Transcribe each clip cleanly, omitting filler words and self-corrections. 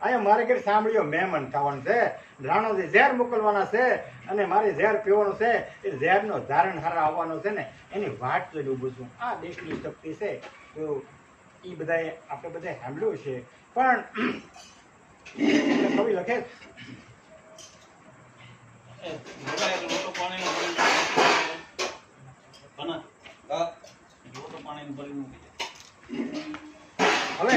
અહીંયા મારે ઘરે સાંભળ્યો મહેમાન થવાનું છે, રાણોથી ઝેર મોકલવાના છે અને મારે ઝેર પીવાનું છે. એ ઝેરનો ધારણહારા આવવાનો છે ને એની વાટ જોઈને ઊભું છું. આ દેશની શક્તિ છે. તો એ બધાએ આપણે બધાએ સાંભળ્યું છે. પણ કવિ લખે હવે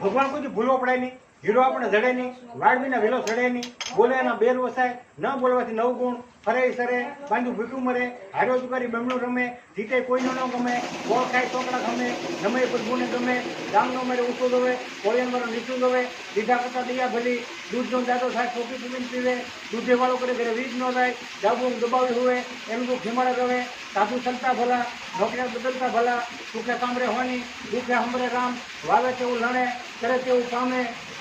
ભગવાન કોઈ ભૂલો પડે નહીં, હીરો આપણે જડે નહીં, વાડવીના વેલો ચડે નહીં, બોલે એના બેર વસાય, ન બોલવાથી 9 ગુણ, ફરે સરે, બાંધું ભૂખ્યું મરે, હારો જુગારી બમણું રમે, જીતે કોઈનો ન ગમે, ગોળ ખાય ચોકડા ગમે, નમે પ્રભુને ગમે, ગામનો મેરે ઊંચો દોવે, કોળિયન મારો નીચું દોવે, દીધા કરતા દયા ભલી, દૂધનો દાદો થાય છોકરી પીવીને પીવે, દૂધે વાળો કરે ઘરે વીજ ન થાય, ડાબુ દબાવી હોય એનું તો ખીમાડા રવે, સાધુ સંતા ભલા, નોકરિયા બદલતા ભલા, સુખે સાંભળે હોની, દુઃખે સાંભળે રામ, વાવે તેવું લણે, કરે તેવું પામે,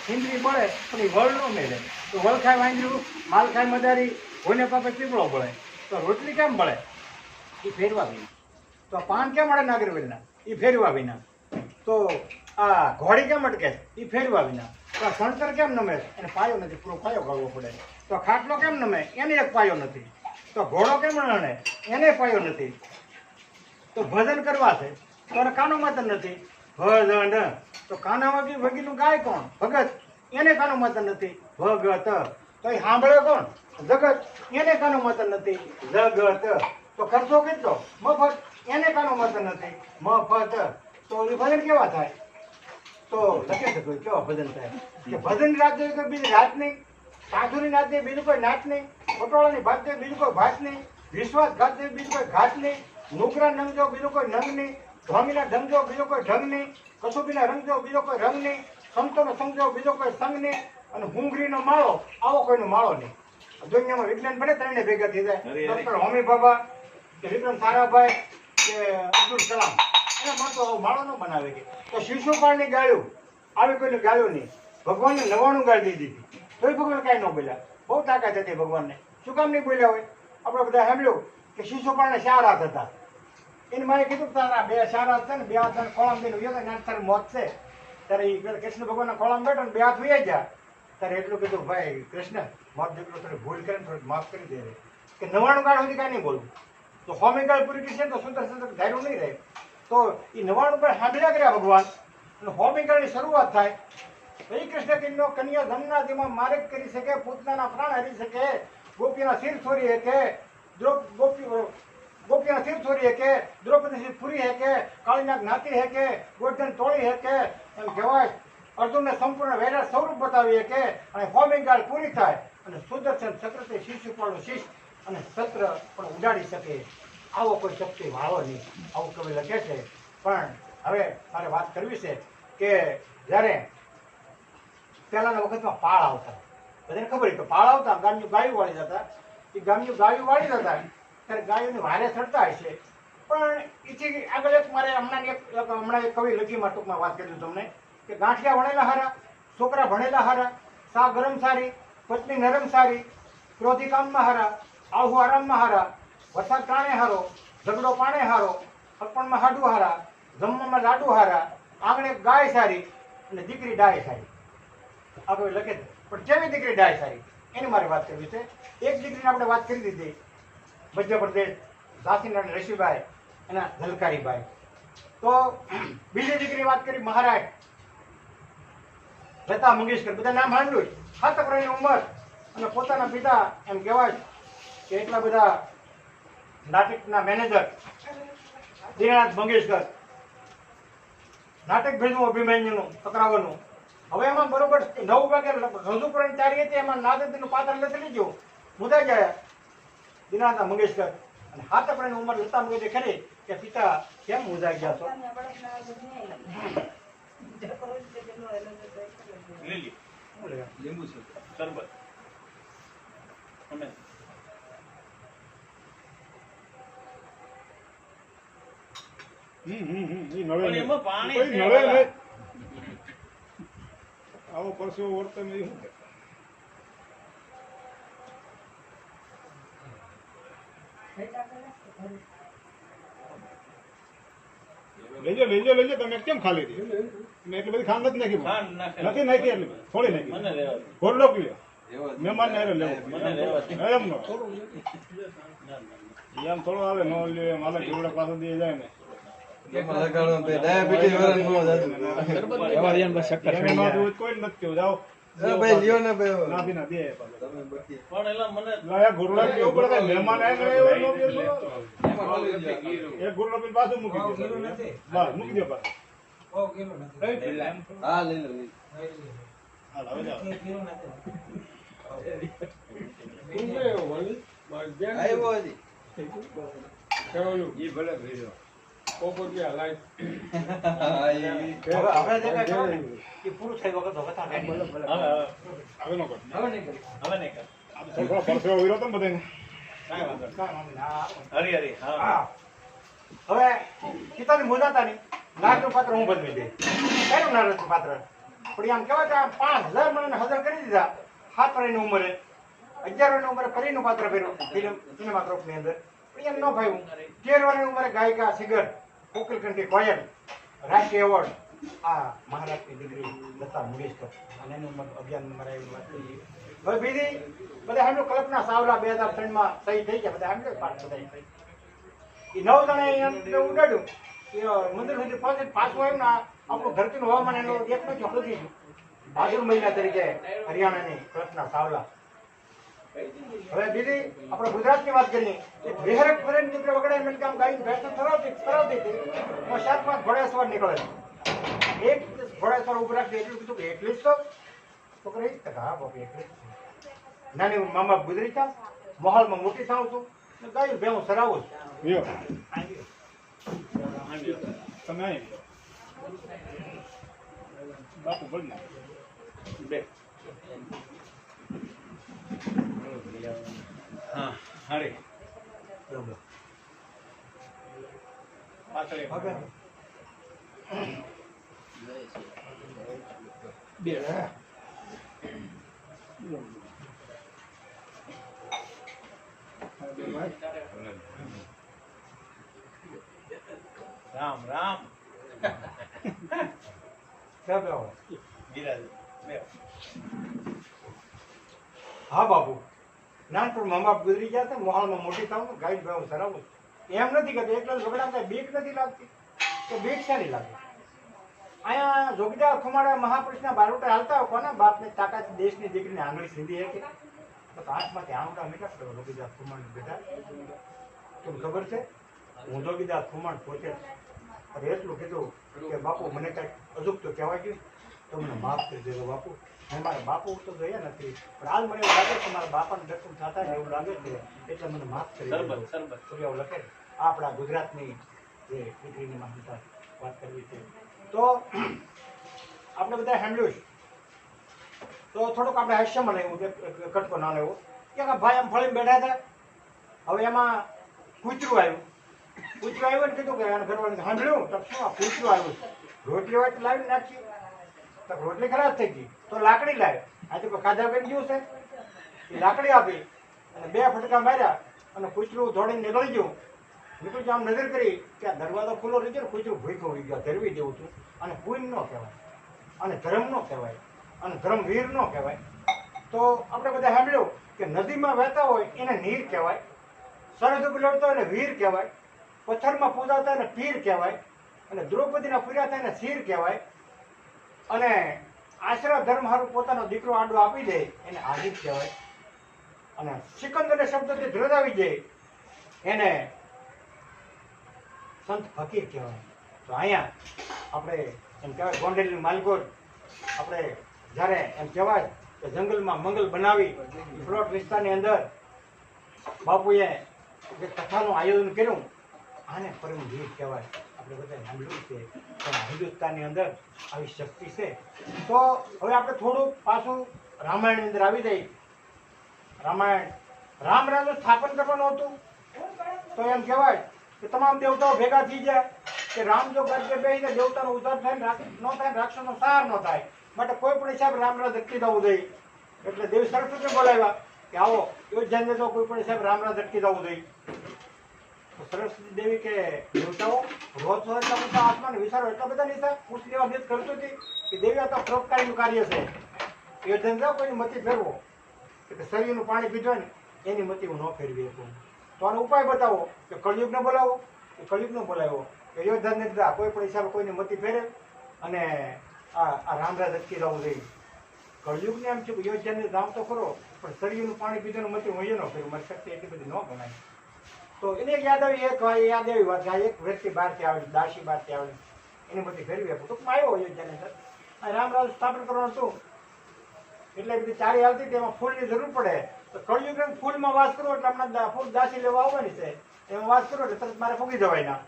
ઇન્દ્રી બળે પણ એ વળ ન મેળે. તો વળ ખાય વાંદરું, માલ ખાય મદારી, કોઈને પાપે પીપળો બળે. તો રોટલી કેમ બળે? એ ફેરવા વિના. તો પાન કેમ મળે નાગરવેલના? એ ફેરવા વિના. તો આ ઘોડી કેમ અટકે? એ ફેરવા વિના. તો આ સણતર કેમ નમે? એને પાયો નથી, પૂરો પાયો કરવો પડે. તો ખાટલો કેમ નમે? એને એક પાયો નથી. તો ઘોડો કેમ રણે? એને પાયો નથી. તો ભજન કરવા છે તો એને કાનો માતર નથી. ભજન તો કાનામાં બી ભગીનું ગાય કોણ? ભગત. એને કાનો માતર નથી. ભગત તો એ સાંભળે કોણ? જગત. એને કાનો માતર નથી. જગત તો ખર્ચો કેટલો? મફત. એને કાનો માતર નથી. મફત. તો એ ભજન કેવા થાય? તો લખે છે કોઈ કેવા ભજન થાય કે ભજન રાત જોઈએ કોઈ બીજી રાત નહીં, સાધુની નાત નહીં બીજું કોઈ નાત નહીં, પટોળાની ભાત જોઈએ બીજું કોઈ ભાત નહીં, વિશ્વાસઘાત જોઈએ બીજું કોઈ ઘાત નહીં, નુકરા નંગ જો બીજો કોઈ નંગ નહીં, ધ્વામીના ઢંગ જો બીજો કોઈ ઢંગ નહીં, કસુબીના રંગ જો બીજો કોઈ રંગ નહીં, સંતોનો સંગ જો બીજો કોઈ સંગ નહીં, અને હુંગરીનો માળો આવો કોઈનો માળો નહીં. દુનિયામાં વિજ્ઞાન ભલે ત્રણે ભેગા થઈ જાય, ડોક્ટર હોમી બાબા કે વિક્રમ સારાભાઈ કે અબ્દુલ કલામ, એના માણસો માળો ન બનાવે કે. તો શિશુપાળની ગાળ્યું આવી કોઈને ગાળ્યું નહીં. ભગવાનને 99 ગાળી દીધી તોય ભગવાન કાંઈ ન બોલ્યા. બહુ તાકાત હતી ભગવાનને. શું કામ નહીં બોલ્યા હોય? આપણે બધા સાંભળ્યું કે શિશુપાળને 4 હાથ હતા. એને મારે કીધું તારા 2 4 હાથ છે ને 2 હાથ ખોળામ દઈને ઉયો ને તારી મોત છે. ત્યારે એ કૃષ્ણ ભગવાનના ખોળામાં બેઠો ને 2 હાથ ઉયા ગયા. ત્યારે એટલું કીધું ભાઈ કૃષ્ણ મારો દીકરો તને ભૂલ કરીને થોડીક માફ કરી દે રે કે 99 ગાળ સુધી કાંઈ નહીં બોલવું. તો હોમી ગાળ પૂરી કરી છે તો સુંદર સુંદર ધાર્યું નહીં રહે. તો એ 99 ગાળ સાંભળ્યા કર્યા ભગવાન અને હોમી ગાળની શરૂઆત થાય. શ્રી કૃષ્ણ કિન્નો કન્યા ધમનાદીમાં મારે જ કરી શકે, પૂતનાના પ્રાણ હરી શકે, ગોપીના શિર છોરી શકે, ગોપીના શિર છોરી શકે, દ્રૌપદી પૂરી શકે, કાળીના જ્ઞાતિ શકે, ગોઠન તોડી શકે. એમ કહેવાય અર્જુનને સંપૂર્ણ વૈરાટ સ્વરૂપ બતાવી શકે અને હોમી ગાળ પૂરી થાય અને સુદર્શન ચક્રથી શિશુપાળનું શિષ્ય અને સત્ર પણ ઉડાડી શકે. આવો કોઈ શક્તિ વાળો નહીં, આવું કવિ લખે છે. પણ હવે મારે વાત કરવી છે કે જ્યારે પહેલાના વખતમાં પાળ આવતા, બધાને ખબર તો પાળ આવતા, ગામની ગાયું વાળી જતા. એ ગામની ગાયું વાળી જતા ત્યારે ગાયોની વારે ચડતા હશે. પણ એથી આગળ એક મારે હમણાં એક કવિ લખીમાં ટૂંકમાં વાત કરી તમને કે ગાંઠિયા ભણેલા હારા, છોકરા ભણેલા હારા, સા ગરમ સારી, પત્ની નરમ સારી, ક્રોધી કામમાં હારા, આહુ આરામમાં હારા, વરસાદ ટાણે હારો, ઝઘડો પાણે હારો, અર્પણમાં હાડું હારા, જમવામાં લાડુ હારા, આંગણે ગાય સારી અને દીકરી ડાય સારી. આ કોઈ લખે છે. પણ જેવી દીકરી ડાય સારી એની મારે વાત કરવી છે. એક દીકરીને આપણે વાત કરી દીધી મધ્યપ્રદેશ, ઝાંસીના રસીબાઈ એના ઝલકારીબાઈ. તો બીજી દીકરીની વાત કરી મહારાજ લતા મંગેશકર. બધા નામ સાંભળ્યું. 7 વર્ષની ઉંમર અને પોતાના પિતા એમ કહેવાય કે એટલા બધા નાટકના મેનેજર દીનાનાથ મંગેશકર. નાટક ભેજવું અભિમન્યુનું 57. હવે એમાં બરોબર 9 વાગે રજૂ કરવાની તારીખ હતી. એમાં નાદનનું પાત્ર લખી લીધું, મુદાઈ ગયા દીનાનાથ મંગેશકર. અને 7 વર્ષની ઉંમર લતા મંગેશકર ખરી કે પિતા કેમ મુદાઈ ગયા છો? લીંબુ છે શરબત અમે એમાં પાણી આવો પરસેવો વર્તન નહીં શું લેજો તમે કેમ ખાલી હતી મેં એટલી બધી ખાંડ નથી નાખી ખાંડ નાખે નથી નાખી એટલી બધી. થોડી નાખી મને રહેવા દે. ઘોડલો પીયો મહેમાન ને લેવો મને રહેવા દે. એમ નો એમ થોડો હાલે નો લે માલા જીવડા પાસે દે જાય ને એને નો દૂધ કોઈ નથી કેવું જાઓ નાખી ના દે પણ એલા મને લાયા ઘોડલા પીયો પડે મહેમાન આવે ને એવો નો પીયો એક ઘોડલો પીને પાછું મૂકી દે બસ મૂકી દે પાછું હાલ હવે જાઓ હવે જે કાંઈ કરો ને, એ પૂરું થઈ વખત તો કથા કાંઈ નહીં. હવે નો કર હવે નહીં કર. આ તો થોડો પરસેવો ઉયરો તો ને બધાને કાંઈ વાંધો નહીં. કાંઈ વાંધો નહીં. આ હરી હરી હા હા. હવે પિતાની મોજાતા નહીં નારનું પાત્ર હું બદલી દે કયું નારનું પાત્ર પણ આમ કહેવાય કે આ 5000 મને હાજર કરી દીધા 7 વર્ષની ઉંમરે 11 વર્ષની ઉંમરે પરીનું પાત્ર ભર્યું ફિલ્મ સિનેમાગ્રાફની અંદર પણ એમ ન ભાવ્યું 13 વર્ષની ઉંમરે ગાયિકા સિંગર કોકિલકંઠી કોયલ રાષ્ટ્રીય એવોર્ડ આ મહારાષ્ટ્રની દીકરી લતા મંગેશકર અને એની ઉંમર 11 નંબર આવી વાત થઈ હવે બીજી બધા એમનું કલ્પના સાવલા 2003 માં સહી થઈ ગયા બધા એમને પાઠ બધા એ 9 જણા એમ ઉડાડ્યું કે મંદિર સુધી પહોંચી પાછું આવ્યું ને આપણું ધરતીનું હવામાન એનો એક નથી હળદી ગયું ભાદરવી મહિના તરીકે હરિયાણાની કલ્પના સાવલા હવે બીજી આપણે ગુજરાતની વાત કરીએ એક વિહરક ફરેન દીકરી વગડે એમ કામ ગાઈને ફેશન કરાવતી હતી એમાં 7-5 ઘોડેસવાર નીકળે એક ઘોડેસવાર ઉભું રાખી એટલું કીધું કે એટલી જ તો છોકરા એક ટકા હા બાપુ એટલી જ નાની મા બાપ ગુજરી હતા માહોલમાં મોટી થાઉં છું ને ગાયું ભેવું સરાવું છું વિયો તમે આવી બાપુ બોલ ને બે હા હાડી પાછળ એક. હવે બે રામ રામ ગિરાજ બે હા બાપુ નાનપણ મા બાપ ગુજરી ગયા હતા મોહાલમાં મોટી થાઉં ગાઈડ ભાવ સરાવું એમ નથી કરતી એટલે ઝઘડા બીક નથી લાગતી તો બીક શાની લાગે અહીંયા જોગીદાર ખુમાડા મહાપુરુષના બારોટા હાલતા હોય કોના બાપને તાકાત દેશની દીકરીને આંગળી સીધી હે કે તો આંખમાંથી આંગળા મીઠા કરો જોગીદાર ખુમાણ બેટા તમને ખબર છે હું જોગીદાર ખુમાણ પોતે હવે એટલું કીધું કે બાપુ મને કાંઈક અજુક તો કહેવાય ગયું તો મને માફ કરી દેજો બાપુ મેં મારા બાપુ તો જોયા નથી પણ હાલ મને એવું લાગે છે મારા બાપાને દર્શન થતા ને એવું લાગે છે એટલે મને માફ કરી દેજો સરબત સરબત તો એવું લખે આપણા ગુજરાતની જે દીકરીની મહાનતા વાત કરવી છે તો આપણે બધા સાંભળ્યું છે તો થોડુંક આપણે હાસ્યમાં લેવું કટકો ના લેવો કે ભાઈ આમ ફળીને બેઠા હતા હવે એમાં કૂતરું આવ્યું ને કીધું કે ઘરવાળાને સાંભળ્યું તો શું આ કૂતરું આવ્યું રોટલી હોય તો લાવીને નાખી તો રોટલી ખરાબ થઈ ગઈ તો લાકડી લાવે આજે કોઈ ખાધા કરી ગયું છે એ લાકડી આપી અને 2 ફટકા માર્યા અને કૂતરું દોડીને નીકળી ગયું આમ નજર કરી કે આ દરવાજો ખુલ્લો રહી ગયો ને કૂતરું ભૂખો હોઈ ગયો ધરવી દેવું હતું અને પુણ્ય ન કહેવાય અને ધર્મ ન કહેવાય અને ધર્મવીર ન કહેવાય તો આપણે બધા સાંભળ્યું કે નદીમાં વહેતા હોય એને નીર કહેવાય સરહદ ઉપર લડતા હોય એને વીર કહેવાય પથ્થરમાં પૂજાતા એને પીર કહેવાય અને દ્રૌપદીના પૂર્યા એને શીર કહેવાય અને આશરા ધર્મ હારું પોતાનો દીકરો આડો આપી દે એને આદિત કહેવાય અને સિકંદરને શબ્દથી ધ્રુજાવી દે એને સંત ફકીર કહેવાય તો અહીંયા આપણે એમ કહેવાય ગોંડલની માલગોર આપણે જ્યારે એમ કહેવાય કે જંગલમાં મંગલ બનાવી પ્લોટ વિસ્તારની અંદર બાપુએ જે કથાનું આયોજન કર્યું આને પરમવીર કહેવાય આપણે બધા સાંભળ્યું છે પણ હિન્દુસ્તાનની અંદર આવી શક્તિ છે તો હવે આપણે થોડું પાછું રામાયણની અંદર આવી જઈએ રામાયણ રામ રાજ્યનું સ્થાપન કરવાનું હતું તો એમ કહેવાય કે તમામ દેવતાઓ ભેગા થઈ જાય કે રામ જો ગજે બેહીને દેવતાનો ઉદ્ધાર થાય ન થાય રાક્ષસનો સાર ન થાય માટે કોઈ પણ હિસાબ રામરાજ અટકી જવું જોઈએ એટલે દેવ સરસ્વતી બોલાવ્યા કે આવો યોજ્યાને તો કોઈ પણ હિસાબ રામરાજ અટકી જવું જોઈએ તો સરસ્વતી દેવી કે દેવતાઓ રોજ સો એટલા બધા આત્માને વિચારો એટલા બધા નહીં પૂછ લેવા દેત કરતો હતી કે દેવી આ તો પરોપકારીનું કાર્ય છે એ ધંધા કોઈની મતી ફેરવો કે શરીરનું પાણી પીધો ને એની મતી હું ન ફેરવી શકું તો આનો ઉપાય બતાવો કે કળયુગને બોલાવો કે કળયુગનો બોલાવ્યો કે યોદ્ધાને દીધા કોઈ પણ હિસાબે કોઈની મતી ફેરે અને આ રામરાજ અટકી જવું જોઈએ કળયુગને એમ છે કે યોદ્ધાને રામ તો ખરો પણ શરીરનું પાણી પીધું મતી હું એ ન ફેરવું મારી શક્તિ એટલી બધી ન ગણાય તો એને યાદ આવી એક યાદ આવી વાત કે એક વ્યક્તિ બહારથી આવેલી દાસી બહારથી આવેલી એની બધી ફેરવી આપું ટૂંકમાં આવ્યો યોદ્ધાને સર રામરાજ સ્થાપન કરવાનું હતું એટલે બધી ચારી હાલતી તેમાં ફૂલની જરૂર પડે તો કળયુગ ફૂલમાં વાસ કરો એટલે હમણાં ફૂલ દાસી લેવા આવવાની છે એમાં વાસ કરો એટલે તરત મારે ફૂગી જવાય ના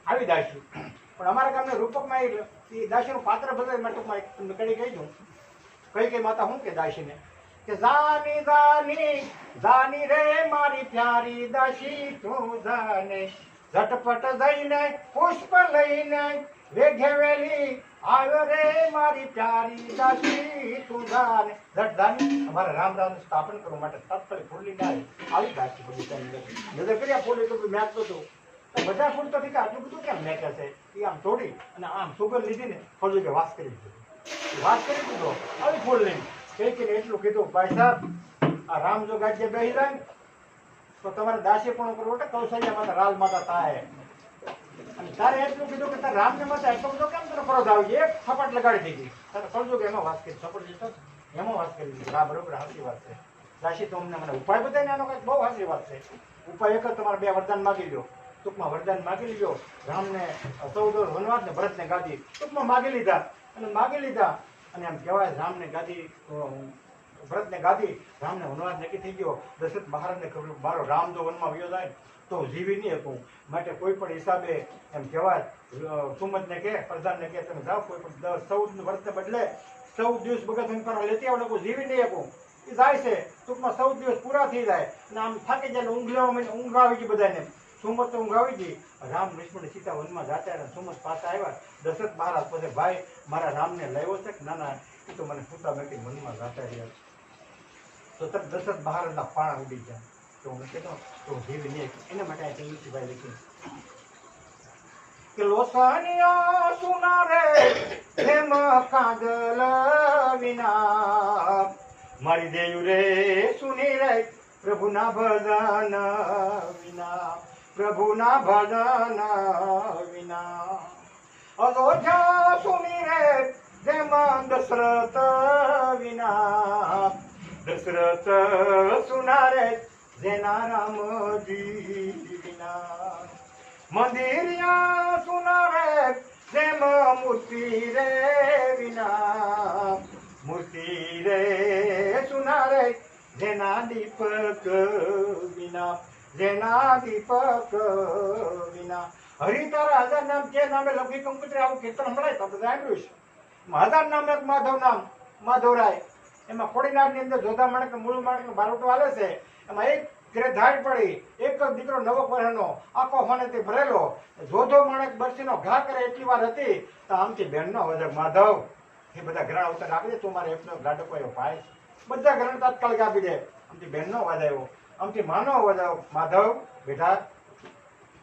આવી દાસી પણ અમારા ગામને રૂપકમાં એ દાસીનું પાત્ર બદલે મેં ટૂંકમાં તમને કડી કહી દઉં કઈ માતા શું કે દાસીને કે જાની જાની જાની રે મારી પ્યારી દાસી તું જાને ઝટપટ જઈને પુષ્પ લઈને વેઘે વેલી આવ્યો રે મારી પ્યારી દાસી તું જાને ઝટ જાની અમારા રામરાજનું સ્થાપન કરવા માટે તત્કાળ ફૂલ લઈને આવી દાસી બગીચાની નજર કર્યા ફૂલ એટલું મેચતો હતું બધા ફૂલ તો ઠીક આટલું બધું કેમ મેચે છે એ આમ તોડી અને આમ સુગંધ લીધી ને ફળ કે વાસ કરી દીધો વાત કરી દીધો આવી ફૂલ લઈને કઈ એટલું કીધું ભાઈ સાહેબ આ રામ જો ગાજ્ય બેહી જાય ને તો તમારે દાસી પણ કરવો એટલે કૌશલ્ય માતા રાજ માતા થાય અને તારે એટલું કીધું કે તારે રામને માતા એટલો બધો કેમ તને ફરજ આવી એક થપાટ લગાડી દીધી તારે કરજો કે એમાં વાત કરી સપોર્ટ દીધો એમાં વાત કરી દીધી હા બરોબર સાચી વાત છે દાસી તો અમને મને ઉપાય બતાવીને આનો કંઈક બહુ સાચી વાત છે ઉપાય એક જ તમારે બે વરદાન માગી લો ટૂંકમાં વરદાન માગી લીધો રામને 14 વનવાસ ને ભરતને ગાદી ટૂંકમાં માગી લીધા અને એમ કહેવાય રામને ગાદી ભરતને ગાદી રામને વનવાસ નક્કી થઈ ગયો દશરથ મહારાજને ખબર મારો રામ જો વનમાં વયો જાય તો જીવી નહીં શકું માટે કોઈ પણ હિસાબે એમ કહેવાય સુમતને કે પ્રધાનને કે તમે જાઓ કોઈ પણ 14 વર્ષને બદલે 14 દિવસ બગત અંકારો લેતી આવો લોકો જીવી નહીં શકું એ જાય છે ટૂંકમાં 14 દિવસ પૂરા થઈ જાય અને આમ થાકી જાય ઊંઘ આવી ગઈ બધાને સુમત ઊંઘ આવી ગઈ રામ લક્ષ્મણ સીતા વનમાં જાતા અને સુમત પાછા આવ્યા દશરથ મહારાજ પછી ભાઈ મારા રામને લાવ્યો છે કે ના એ તો મને સૂતા મેકી વનમાં જાતા રહ્યા તો તરત દશરથ મહારાજના પાણા ઉડી ગયા તો હું કહેતો તો જીવી નહીં એના માટે આ તુલસીભાઈ લખ્યું કે લોસાનિયા સુના રે હેમ કાગલ વિના મારી દેયું રે સુની રે પ્રભુના ભજન વિના પ્રભુના ભજન વિના અયોધ્યા સુની રે જેમ દશરથ વિના દશરથ સુના રે જેના રામજી વિના મંદિરિયા સુના રે જેમ મૂર્તિ રે વિના મૂર્તિ રે સુના રે જેના દીપક વિના જેના દીપક વિના હરિતારા હજાર નામ જે નામે લૌકિક કંકુત્રી આવું કીર્તન સંભળાય તો બધા સાંભળ્યું છે હજાર નામ એક માધવ નામ માધવરાય એમાં ખોડીનારની અંદર જોધા માણક મૂળ માણક બારોટો હાલે છે એમાં એક ઘરે ધાડ પડી એક જ દીકરો નવો વર્ષનો આખો હોનેથી ભરેલો જોધો માણક બરસીનો ઘા કરે એટલી વાર હતી તો આમથી બહેનનો અવાજ માધવ એ બધા ઘરેણા ઉત્તર આપી દે તું મારે એકનો ગાડકો એવો ભાઈ બધા ઘરેણા તાત્કાલિક આપી દે આમથી બહેનનો અવાજ આવ્યો આમથી માનો અવાજ આવ્યો માધવ બેટા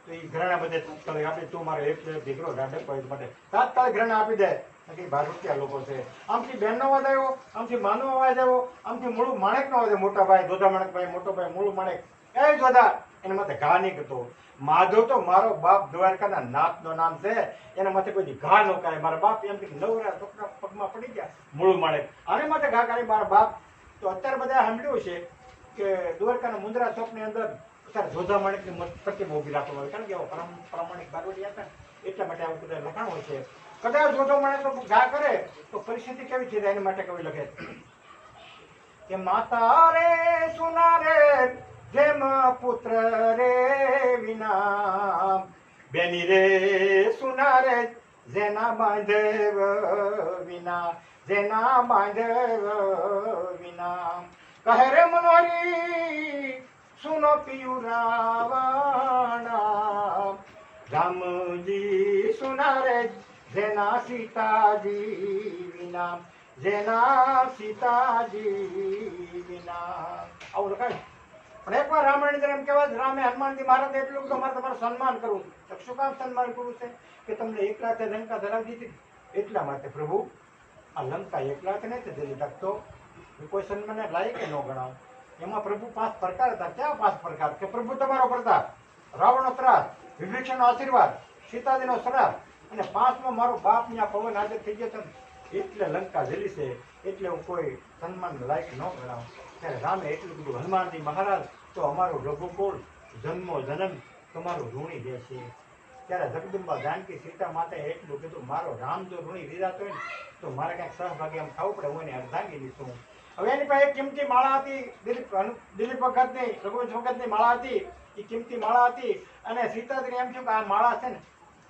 તો એ ઘરેણા બધે તાત્કાલિક આપી તું મારે એક દીકરો ગાડકો માટે તાત્કાલિક ઘરેણા આપી દે કે ભારતીય લોકો છે આમથી બહેનનો અવાજ આવ્યો આમથી માનો અવાજ આવ્યો આમથી મૂળ માણેકનો અવાજ મોટા ભાઈ જોધા માણેક ભાઈ મોટો ભાઈ મૂળ માણેક એ જોધા એના માથે ઘા નહીં કરતો માધવ તો મારો બાપ દ્વારકાના નાથનો નામ છે એના માથે કોઈ ઘા ન કરે મારા બાપ એમ કે નવરા છોકરા પગમાં પડી ગયા મૂળ માણેક આને માથે ઘા કરે મારા બાપ તો અત્યારે બધા સાંભળ્યું છે કે દ્વારકાના મુંદ્રા ચોકની અંદર અત્યારે જોધા માણેકની પ્રતિમા ઊભી રાખવામાં આવે કારણ કે એવા પ્રામાણિક બારવડિયા હતા એટલા માટે આવું બધા લખાણ હોય છે કદાચ જોધો માણસ તો ઘા કરે તો પરિસ્થિતિ કેવી છે એના માટે કવિ લખે કે માતા રે સુના રે જેમ પુત્ર રે વિના બેની રે સુના રે જેના બાંધવ વિના જેના બાંધવ વિના કહે રે મનોહરી સુનો પિયુ રાવણા રામજી સુના રે જેના સીતાજી વિના જેના સીતાજી વિના આવું લખાય પણ એકવાર રામાયણ અંદર એમ કહેવાય છે, રામે હનુમાનજી મહારાજ એટલું કીધું મારે તમારું સન્માન કરવું છે. તો શું કામ સન્માન કરવું છે? કે તમને એકલા તે લંકા ધરાવી દીધી, એટલા માટે પ્રભુ આ લંકા એકલા તે નથી દીધી શકતો, કોઈ સન્માનને લાયક ન ગણાવ. એમાં પ્રભુ 5 પ્રકાર હતા. ક્યાં 5 પ્રકાર? કે પ્રભુ તમારો પ્રતાપ, રાવણનો ત્રાસ, વિભીષણનો આશીર્વાદ, સીતાજીનો શ્રાપ, અને 5મો મારો બાપ ત્યાં પવન હાજર થઈ ગયો છે ને, એટલે લંકા જલી છે, એટલે હું કોઈ સન્માન લાયક ન ગણાવ. ત્યારે રામે એટલું કીધું, હનુમાનજી મહારાજ તો અમારું રઘુકુળ જન્મો જન્મ તમારું ઋણી રહેશે. ત્યારે જગદંબા જાનકી સીતા માતાએ એટલું કીધું, મારો રામ જો ઋણી રીરાતો હોય ને તો મારે કાંઈક સહભાગી આમ થવું પડે, હું એને અર્ધાંગી લીધું. હવે એની પાસે એક કિંમતી માળા હતી, દિલીપ વખતની, રઘુવંશ વખતની માળા હતી. એ કિંમતી માળા હતી, અને સીતાજીને એમ થયું કે આ માળા છે ને,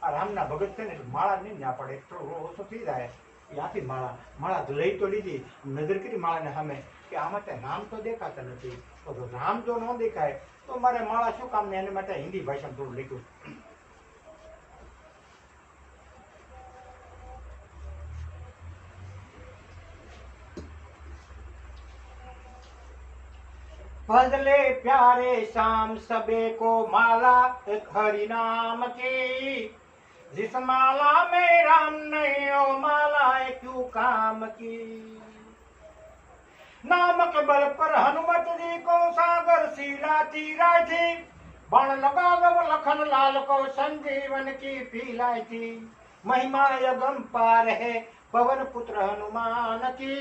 આ રામના ભગત છે ને, માળા નહીં ના પડે, થોડું ઓછો થઈ જાય. એ આથી માળા લઈ તો લીધી, નજર કરી માળાને સામે કે આમાં તે રામ તો દેખાતા નથી, તો રામ જો ન દેખાય તો મારે માળા શું કામ ને? એના માટે હિન્દી ભાષામાં થોડું લખ્યું. भजले प्यारे शाम सबे को माला एक हरि नाम की, जिस माला में राम नहीं हो माला क्यों काम की. नाम के बल पर हनुमत जी को सागर सीला चीराई थी, बाण लगा दो लखन लाल को संजीवन की पीलाई थी. महिमा यगम पार है पवन पुत्र हनुमान की,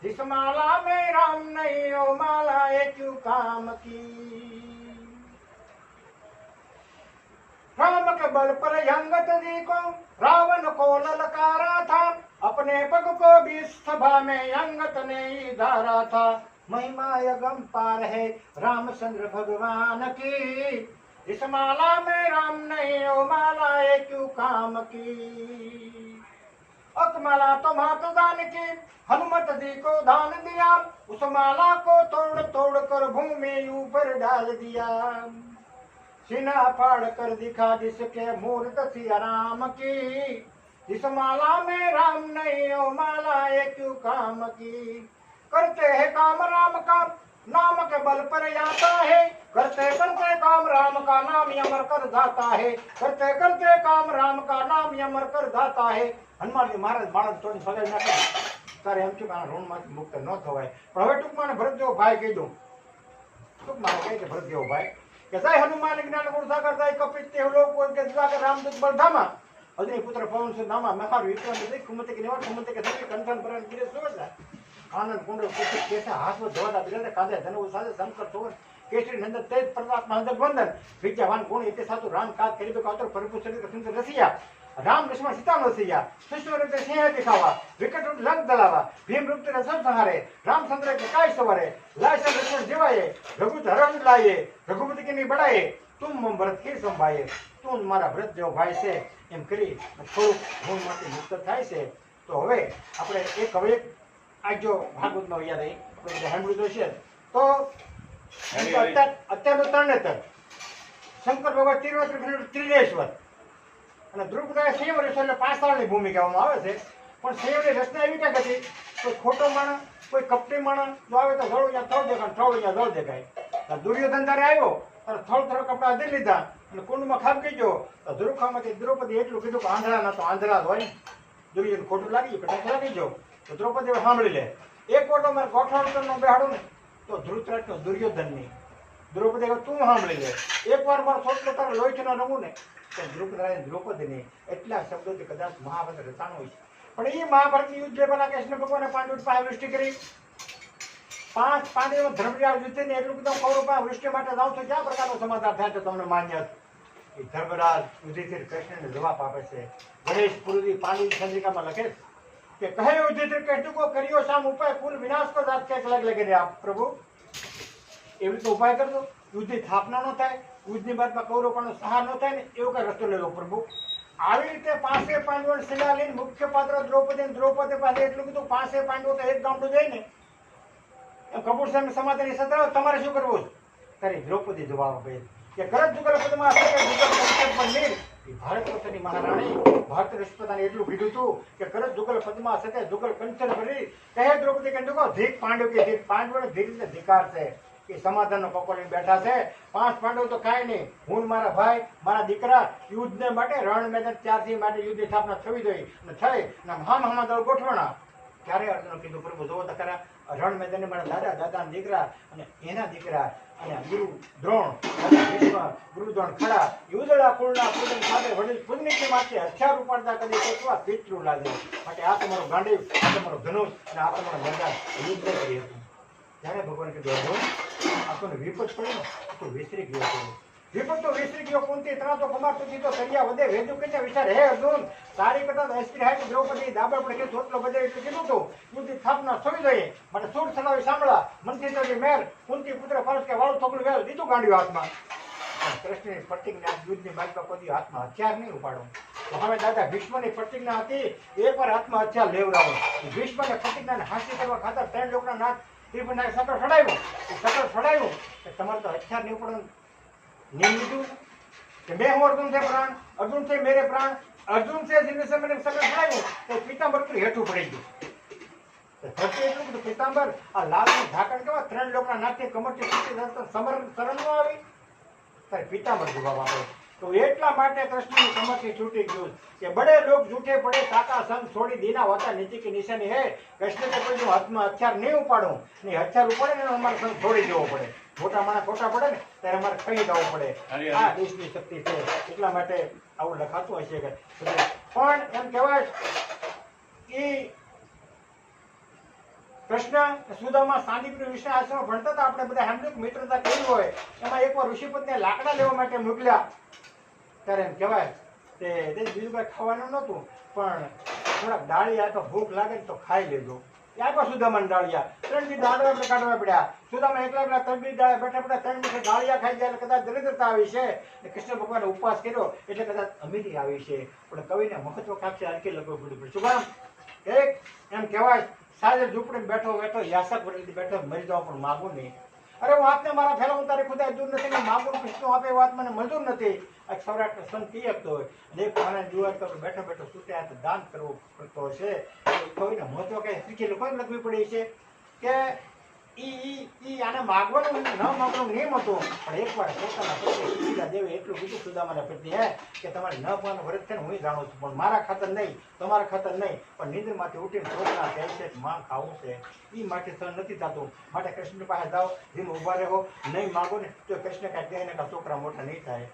जिस माला में राम नहीं हो माला क्यों काम की. राम के बल पर अंगद जी को रावण को ललकारा था, अपने पग को भी सभा में अंगद ने ही धारा था. महिमा यगम पार है रामचंद्र भगवान की, इस माला में राम नहीं हो माला क्यों काम की. अकमाला तो माता दान की हनुमत जी को दान दिया, उस माला को तोड़ तोड़ कर भूमि ऊपर डाल दिया. सीना फाड़ कर दिखा जिसके मूर्त सिया राम की, इस माला में राम नहीं हो माला क्यों काम की. करते हैं काम राम का नाम के बल पर आता है, करते करते काम राम का नाम अमर कर जाता है, करते करते काम राम का नाम अमर कर जाता है. હનુમાનજી મહારાજ બાળક તોડી સગાઈ નાખે ત્યારે એમ થયું કે આ ઋણમાંથી મુક્ત ન થવાય. પણ હવે ટૂંકમાં ભરત જેવો ભાઈ કહી દઉં, ટૂંકમાં કહે છે ભરત જેવો ભાઈ કે જાય હનુમાન જ્ઞાન ગુણ સાગર જાય કપિત તે લોક કે સાગર રામદૂત બલધામા અગ્નિ પુત્ર પવન સુધામા મહાર વિક્રમ દે કુમતે કે નિવાસ કુમતે કે સકે કંઠન પરન ગિરે સોજા આનંદ કુંડ કુટિત કેસા હાથમાં ધોડા બિરંદે કાંધે ધનુ સાજે શંકર સોવન કેસરી નંદ તેજ પ્રતાપ મહાદેવ વંદન વિદ્યાવાન ગુણ ઇતે સાતુ રામ કાજ કરી બે કાતર પરપુ શરીર સુંદર રસિયા રામ લક્ષ્મણ સીતા નસિયા કૃષ્ણ રૂપે સિંહ દેખાવા વિકટ રૂપ લંક દલાવા ભીમ રૂપ તે રસદ સહારે રામચંદ્ર કે કાય સવારે લાય સર લક્ષ્મણ જીવાયે રઘુત હરણ લાયે રઘુપતિ કે ની બડાયે તું મમ ભરત કે સંભાયે તું મારા ભરત જેવો ભાઈ છે એમ કરી થોડુંક ગુણમાંથી મુક્ત થાય છે. તો હવે આપણે એક આજો ભાગવતનો યાદ આવી આપણે સાંભળ્યું છે. તો અત્યારનું તરણેતર શંકર ભગવાન ત્રિનેશ્વર અને દ્રુપદાએ સંયમ રચો એટલે 5 સાલની ભૂમિકા કહેવામાં આવે છે. પણ સંયમની રચના એવી ક્યાંક હતી, કોઈ ખોટો માણસ કોઈ કપટી માણસ જો આવે તો ગળું ત્યાં થળ દેખાય, થળ અહીંયા જળ દેખાય. દુર્યોધન ત્યારે આવ્યો અને થળ થળ કપડા અધી લીધા અને કુંડમાં ખાબકી ગયો. તો ધ્રુખામાંથી દ્રૌપદી એટલું કીધું કે આંધળા ના તો આંધળા હોય. દુર્યોધન ખોટું લાગી ગયું, કટાક્ષ લાગી ગયો. તો દ્રૌપદી સાંભળી લે, એક વાર તો મારે ગોઠવણ બેહાડું ને તો ધૃતરાષ્ટ્ર દુર્યોધનની દ્રૌપદી તું સાંભળી લે, એક વાર મારો છોટલો તારો લોહીનો રંગું ને તો દ્રૌપદીની એટલા શબ્દોથી કદાચ મહાભારત રચાણું હોય છે. પણ એ મહાભારતની યુદ્ધ જે બના કૃષ્ણ ભગવાને પાંડવ પાસે વૃષ્ટિ કરી, 5 પાંડવો ધર્મરાજ યુદ્ધ ને એટલું કીધું કૌરવ પાસે વૃષ્ટિ માટે જાવ છો ક્યાં પ્રકારનો સમાચાર થાય તો તમને માન્ય. એ ધર્મરાજ યુધિષ્ઠિર કૃષ્ણને જવાબ આપે છે. ગણેશ પુરુષી પાંડવ ચંદ્રિકામાં લખે કે કહે યુધિષ્ઠિર કૃષ્ણ કો કર્યો શામ ઉપાય કુલ વિનાશ કો દાત કે લગ લગે આપ પ્રભુ એવી રીતે ઉપાય કરજો, યુદ્ધની સ્થાપના ન થાય, યુદ્ધની બાદમાં કૌરવ પણ સહાર ન થાય ને એવો કઈ રસ્તો લેવો પ્રભુ. આવી રીતે 5 પાંડવોને શિલા લઈને મુખ્ય પાત્ર દ્રૌપદી પાસે એટલું કીધું 5 પાંડવો તો એક ગામડું જાય ને એમ કપૂર સાહેબ સમાધાન સદાવ તમારે શું કરવું છે? તારી દ્રૌપદી જવાબ આપે કે કરત જુગલ પદમાં ભારત વર્ષની મહારાણી ભારત રાષ્ટ્રપતિને એટલું કીધું હતું કે કરત જુગલ પદમાં સાથે જુગલ કંચન ભરી કહે દ્રૌપદી કંડકો ધીક પાંડવ કે ધીક પાંડવોને ધીરે ધીકાર છે એ સમાધાનનો પકો લઈને બેઠા છે. 5 પાંડવ તો કાંઈ નહીં, હું ને મારા ભાઈ મારા દીકરા યુદ્ધને માટે રણ મેદાન ત્યારથી માટે યુદ્ધની સ્થાપના થવી જોઈએ અને થઈ અને હામ દળ ગોઠવણા. ત્યારે અર્જુને કીધું પ્રભુ જોવો તો ખરા રણ મેદાને મારા દાદાના દીકરા અને એના દીકરા અને ગુરુ દ્રોણ ગુરુ દ્રોણ ખડા યુદડા કુળના પૂજન સાથે વડીલ પુણ્યની માટે હથિયાર ઉપાડતા કદી કેટલા પિતૃ લાગે માટે આ તમારો ગાંડીવ, આ તમારો ધનુષ અને આ તમારો મેદાન યુદ્ધ કરી હતું. ત્યારે ભગવાન કીધું અર્જુન આપણને વિપત પડી ને તો વિસરી ગયો હતો. વિપત તો વિસરી ગયો કુંતી તરા તો કુમાર તુજી તો કર્યા વધે વેદુ કે વિચાર હે અર્જુન તારી કરતા અસ્ત્રી હાઈ દ્રૌપદી દાબળ પડે કે ચોટલો બધે એટલે કીધું હતું યુદ્ધ સ્થાપના થવી જોઈએ માટે સૂર સલાવી સાંભળા મંત્રી તો મેર કુંતી પુત્ર પરસ કે વાળું થોકલું વેલ દીધું ગાંડ્યું હાથમાં. કૃષ્ણની પ્રતિજ્ઞા યુદ્ધની બાજુ કોઈ હાથમાં હથિયાર નહીં ઉપાડો. હવે દાદા ભીષ્મની પ્રતિજ્ઞા હતી એકવાર હાથમાં હથિયાર લેવડાવો. ભીષ્મને પ્રતિજ્ઞાને હાંસી કરવા ખાતર 3 લોકના નાથ ત્રિભુવનના સકળ છડાવ્યું કે તમારે તો હથિયાર નહીં ઉપાડવાનું નિયમ લીધું કે મેં હું અર્જુન છે પ્રાણ, અર્જુન છે મેરે પ્રાણ, અર્જુન છે જેને સમય સકળ છડાવ્યું તો પિતાંબર પર હેઠું પડી ગયું. પિતાંબર આ લાલનું ઢાંકણ કેવા 3 લોકના નાથની કમરથી શરણ ન આવી ત્યારે પિતાંબર જવાબ આપે. તો એટલા માટે કૃષ્ણની કમરથી છૂટી ગયું કે બડે લોક જૂઠે પડે કાકા સંગ છોડી દીના હોતા નીતિ की નિશાની હે. કૃષ્ણ કે કોઈ હાથમાં હથિયાર નહીં ઉપાડું ને હથિયાર ઉપાડે ને અમારે સંગ છોડી દેવો પડે. મોટા માણસ ખોટા પડે ને ત્યારે અમારે કહી દેવું પડે. આ દેશની શક્તિ છે. એટલા માટે આવું લખાતું હશે કે પણ એમ કહેવાય કે કૃષ્ણ સુદામા સાંદીપની વિશે આશ્રમ ભણતા હતા. આપણે બધા સાંભળ્યું મિત્રતા કેવી હોય. એમાં એકવાર ઋષિપતિને લાકડા લેવા માટે મોકલ્યા ત્યારે એમ કહેવાય તે બીજું કઈ ખાવાનું નહોતું પણ થોડાક ડાળિયા તો ભૂખ લાગે ને તો ખાઈ લેજો. આપ્યા સુદામાને ડાળિયા 3 દી દાડવા કાઢવા પડ્યા. સુદામા એકલા 3 દી બેઠા 3 દિવસે ડાળિયા ખાઈ ગયા એટલે કદાચ દરિદ્રતા આવી છે. કૃષ્ણ ભગવાને ઉપવાસ કર્યો એટલે કદાચ અમીરી આવી છે. પણ કવિને મહત્વકાંક્ષી હલકી લખવું પડ્યું. શું કામ? એક એમ કહેવાય સાજે ઝૂંપડીને બેઠો યાસક વળી બેઠો મરી જવા પણ માગું નહીં. અરે હું આપને મારા ફેરા હું તારી ખુદા દૂર નથી ને માગું કૃષ્ણ આપે વાત મને મંજૂર નથી. આ સૌરાષ્ટ્ર સંત કહી શકતો હોય અને એક મને જુવાર તો બેઠો સૂતે હાથ દાન કરવું પડતો હશે. કોઈને મહત્વ કઈ શીખી લોકોને લખવી પડી છે કે ઈ આને માગવાનું ન માગવાનું નિયમ હતો. પણ એકવાર પોતાના પત્ની સુશીલા દેવે એટલું કીધું સુદામાના પત્ની હે કે તમારે ન પાવાનું વ્રત છે ને હું જાણું છું પણ મારા ખાતર નહીં, તમારા ખાતર નહીં, પણ નિંદ્રમાંથી ઉઠીને છોકરા કહે છે માં ખાવું છે એ માટે સહન નથી થતું. માટે કૃષ્ણ પાસે જાઓ, જેમ ઉભા રહો, નહીં માગો ને તો કૃષ્ણ કાંઈ કહે ને કાં છોકરા મોટા નહીં થાય.